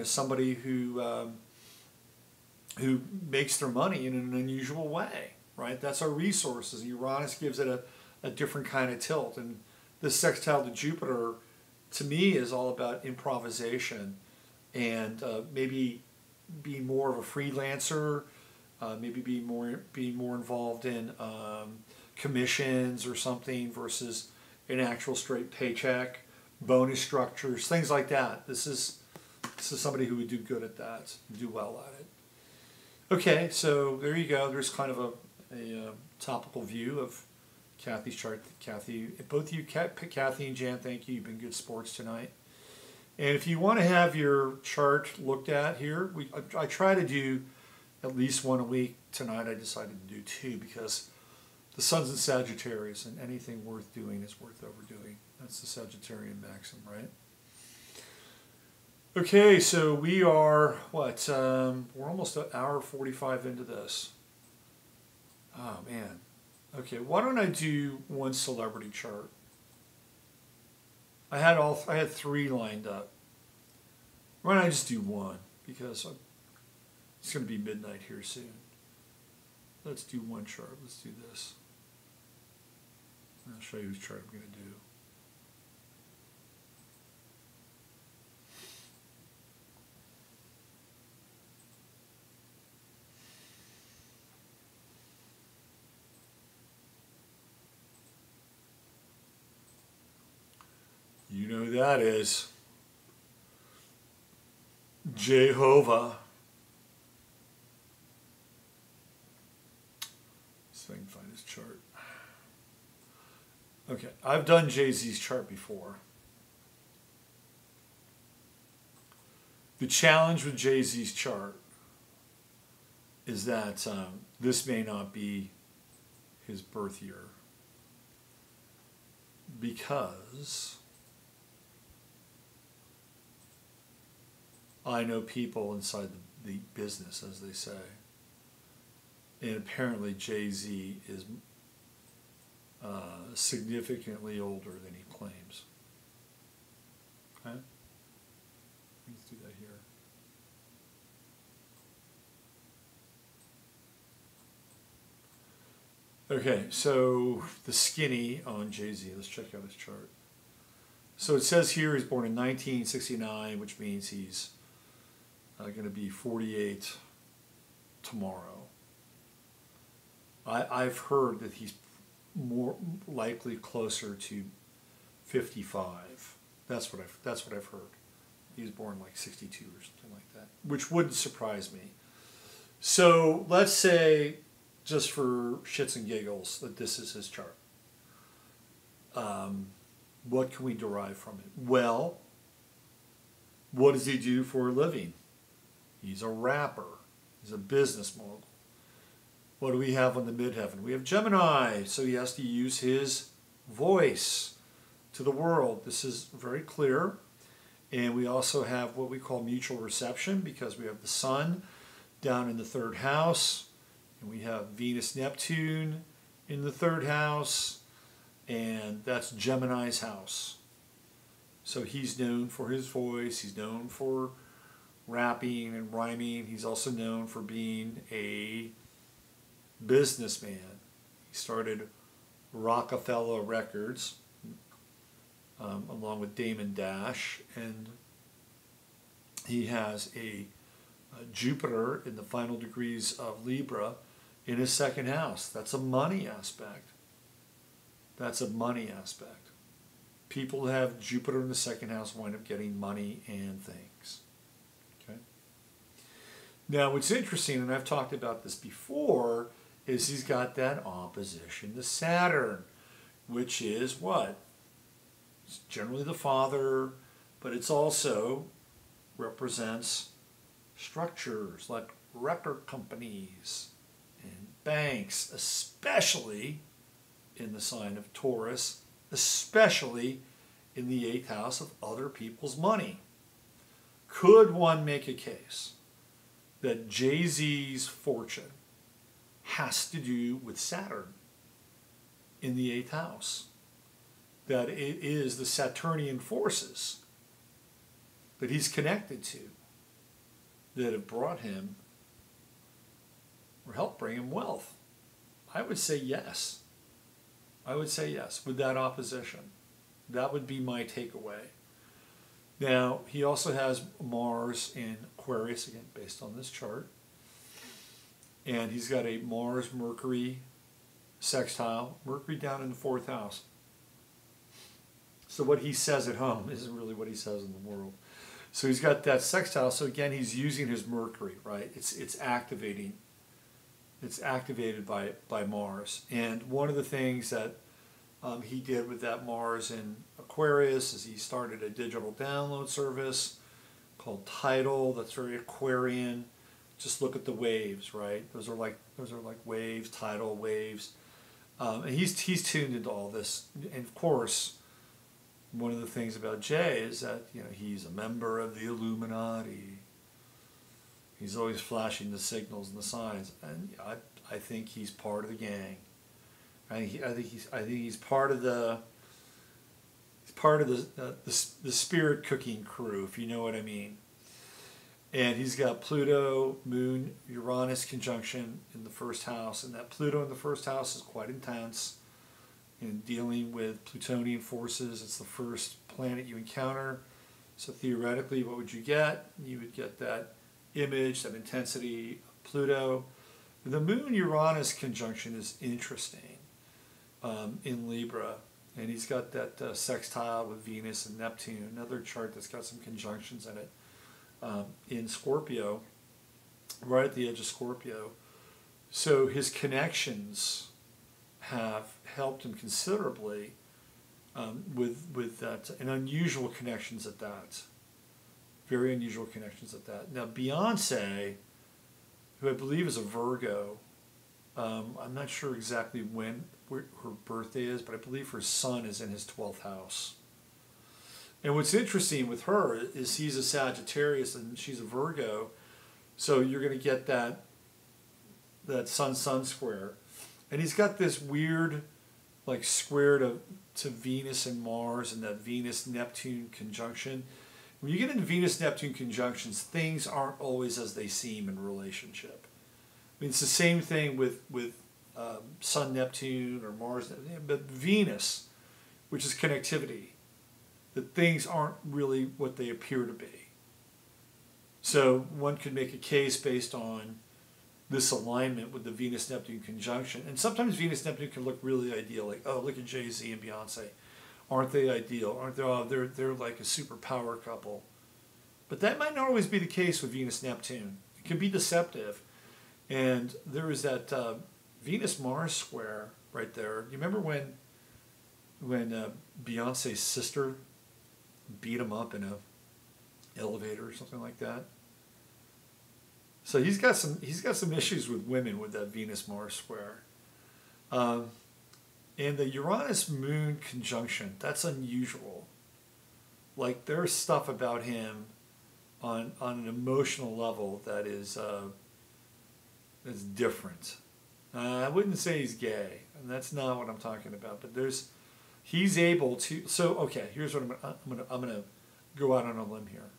somebody who makes their money in an unusual way, right? That's our resources. Uranus gives it a different kind of tilt. And this sextile to Jupiter, to me, is all about improvisation and maybe being more of a freelancer, maybe being more involved in commissions or something versus an actual straight paycheck, bonus structures, things like that. This is somebody who would do good at that, do well at it. Okay, so there you go. There's kind of a topical view of Kathy's chart. Kathy, both of you, Kathy and Jan, thank you. You've been good sports tonight. And if you want to have your chart looked at here, I try to do at least one a week. Tonight I decided to do 2 because the Sun's in Sagittarius, and anything worth doing is worth overdoing. That's the Sagittarian maxim, right? Okay, so we are, we're almost an hour 45 into this. Oh, man. Okay, why don't I do one celebrity chart? I had three lined up. Why don't I just do one? Because it's going to be midnight here soon. Let's do one chart. Let's do this. I'll show you whose chart I'm going to do. You know who that is. Jehovah. So I can find his chart. Okay, I've done Jay-Z's chart before. The challenge with Jay-Z's chart is that this may not be his birth year, because I know people inside the business, as they say, and apparently Jay-Z is significantly older than he claims. Okay? Let's do that here. Okay, so the skinny on Jay-Z, let's check out his chart. So it says here he's born in 1969, which means he's going to be 48 tomorrow. I've heard that he's more likely closer to 55. That's what I've heard. He was born like 62 or something like that, which wouldn't surprise me. So let's say, just for shits and giggles, that this is his chart. What can we derive from it? Well, what does he do for a living? He's a rapper. He's a business mogul. What do we have on the midheaven? We have Gemini, so he has to use his voice to the world. This is very clear. And we also have what we call mutual reception, because we have the Sun down in the third house, and we have Venus, Neptune in the third house, and that's Gemini's house. So he's known for his voice. He's known for rapping and rhyming. He's also known for being a businessman. He started Rockefeller Records along with Damon Dash, and he has a Jupiter in the final degrees of Libra in his second house. That's a money aspect. That's a money aspect. People who have Jupiter in the second house wind up getting money and things. Okay. Now, what's interesting, and I've talked about this before, is he's got that opposition to Saturn, which is what? It's generally the father, but it's also represents structures like record companies and banks, especially in the sign of Taurus, especially in the 8th house of other people's money. Could one make a case that Jay-Z's fortune has to do with Saturn in the 8th house? That it is the Saturnian forces that he's connected to that have brought him or helped bring him wealth? I would say yes. I would say yes with that opposition. That would be my takeaway. Now, he also has Mars in Aquarius, again, based on this chart. And he's got a Mars-Mercury sextile, Mercury down in the 4th house. So what he says at home isn't really what he says in the world. So he's got that sextile. So again, he's using his Mercury, right? It's activating. It's activated by Mars. And one of the things that he did with that Mars in Aquarius is he started a digital download service called Tidal. That's very Aquarian. Just look at the waves, right? Those are like waves, tidal waves. And he's tuned into all this. And of course, one of the things about Jay is that, you know, he's a member of the Illuminati. He's always flashing the signals and the signs, and I think he's part of the gang. I think he's part of the the spirit cooking crew, if you know what I mean. And he's got Pluto, Moon, Uranus conjunction in the first house, and that Pluto in the first house is quite intense in dealing with Plutonian forces. It's the first planet you encounter. So theoretically, what would you get? You would get that image, that intensity of Pluto. The Moon-Uranus conjunction is interesting in Libra. And he's got that sextile with Venus and Neptune, another chart that's got some conjunctions in it, in Scorpio, right at the edge of Scorpio. So his connections have helped him considerably with that, and unusual connections at that. Very unusual connections at that. Now Beyonce, who I believe is a Virgo, I'm not sure exactly when her birthday is, but I believe her sun is in his 12th house. And what's interesting with her is he's a Sagittarius and she's a Virgo, so you're going to get that sun-sun square. And he's got this weird like square to Venus and Mars and that Venus-Neptune conjunction. When you get into Venus-Neptune conjunctions, things aren't always as they seem in a relationship. I mean, it's the same thing with Sun-Neptune or Mars, but Venus, which is connectivity, that things aren't really what they appear to be. So one could make a case based on this alignment with the Venus-Neptune conjunction. And sometimes Venus-Neptune can look really ideal, like, oh, look at Jay-Z and Beyonce. Aren't they ideal? Aren't they? Oh, they're like a super power couple. But that might not always be the case with Venus-Neptune. It can be deceptive. And there was that Venus-Mars square right there. You remember when Beyonce's sister beat him up in a elevator or something like that? So he's got some issues with women with that Venus-Mars square. And the Uranus-Moon conjunction, that's unusual. Like there's stuff about him on an emotional level that is that's different. I wouldn't say he's gay, and that's not what I'm talking about. But he's able to. So okay, here's what I'm gonna go out on a limb here.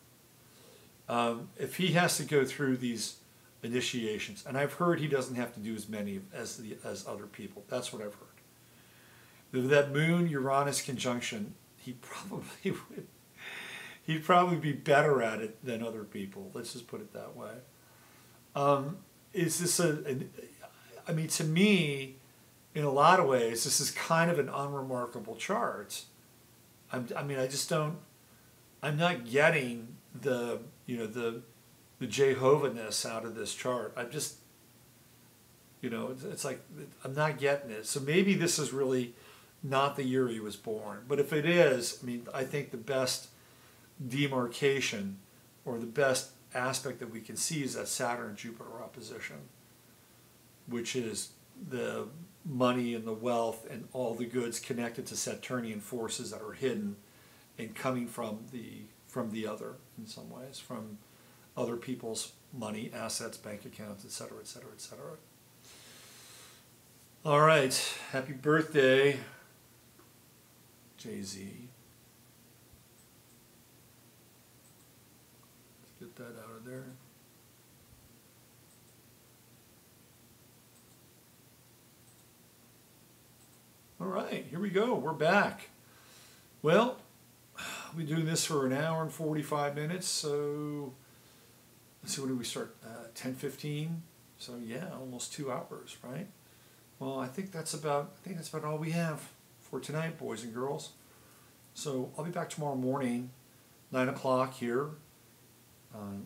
If he has to go through these initiations, and I've heard he doesn't have to do as many as other people. That's what I've heard. That Moon-Uranus conjunction, he'd probably be better at it than other people. Let's just put it that way. Is this I mean, to me, in a lot of ways, this is kind of an unremarkable chart. I'm not getting the Jehovah-ness out of this chart. I'm just, it's like, I'm not getting it. So maybe this is really not the year he was born. But if it is, I mean, I think the best demarcation or the best aspect that we can see is that Saturn-Jupiter opposition, which is the money and the wealth and all the goods connected to Saturnian forces that are hidden and coming from the other in some ways, from other people's money, assets, bank accounts, etc., etc., etc. All right, happy birthday, Jay-Z. Let's get that out of there. All right, here we go. We're back. Well, we've been doing this for an hour and 45 minutes, so let's see, when do we start? 10:15. So yeah, almost 2 hours, right? Well, I think that's about all we have for tonight, boys and girls. So I'll be back tomorrow morning, 9 o'clock here,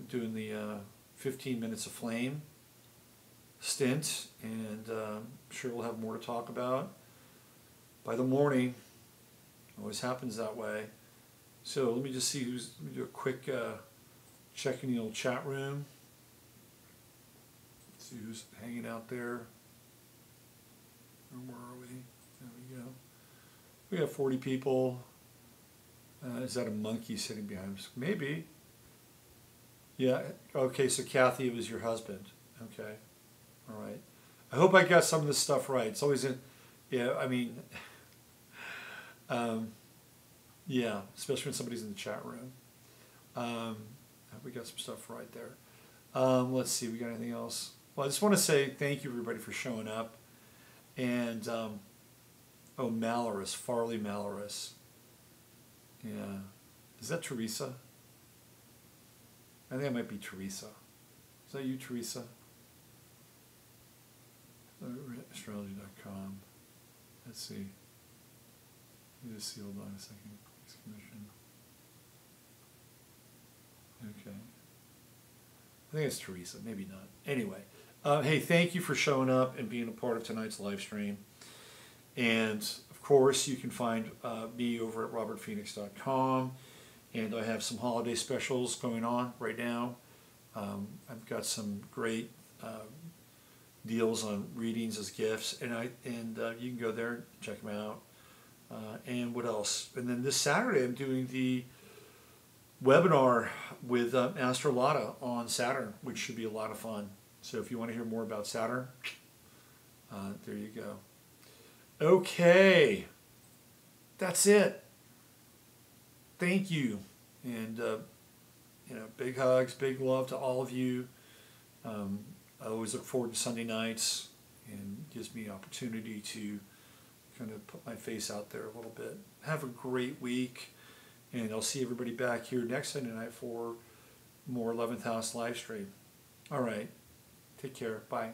doing the 15 minutes of flame stint, and I'm sure we'll have more to talk about by the morning. Always happens that way. So let me just see let me do a quick check in the old chat room. Let's see who's hanging out there. Where are we? There we go. We have 40 people. Is that a monkey sitting behind us? Maybe. Yeah. Okay, so Kathy, it was your husband. Okay. All right. I hope I got some of this stuff right. It's always Yeah, I mean, yeah, especially when somebody's in the chat room. We got some stuff right there. Let's see, we got anything else? Well, I just want to say thank you, everybody, for showing up. And, oh, Malorus, Farley Malorus. Yeah. Is that Teresa? I think it might be Teresa. Is that you, Teresa? Astrology.com. Let's see. Let me just see, hold on a second. Commission. Okay. I think it's Teresa, maybe not. Anyway, hey, thank you for showing up and being a part of tonight's live stream. And, of course, you can find me over at robertphoenix.com. And I have some holiday specials going on right now. I've got some great deals on readings as gifts, and you can go there and check them out. And what else? And then this Saturday I'm doing the webinar with Astrological on Saturn, which should be a lot of fun. So if you want to hear more about Saturn, there you go. Okay, that's it. Thank you, and big hugs, big love to all of you. I always look forward to Sunday nights, and gives me an opportunity to kind of put my face out there a little bit. Have a great week, and I'll see everybody back here next Sunday night for more 11th House live stream. All right, take care. Bye.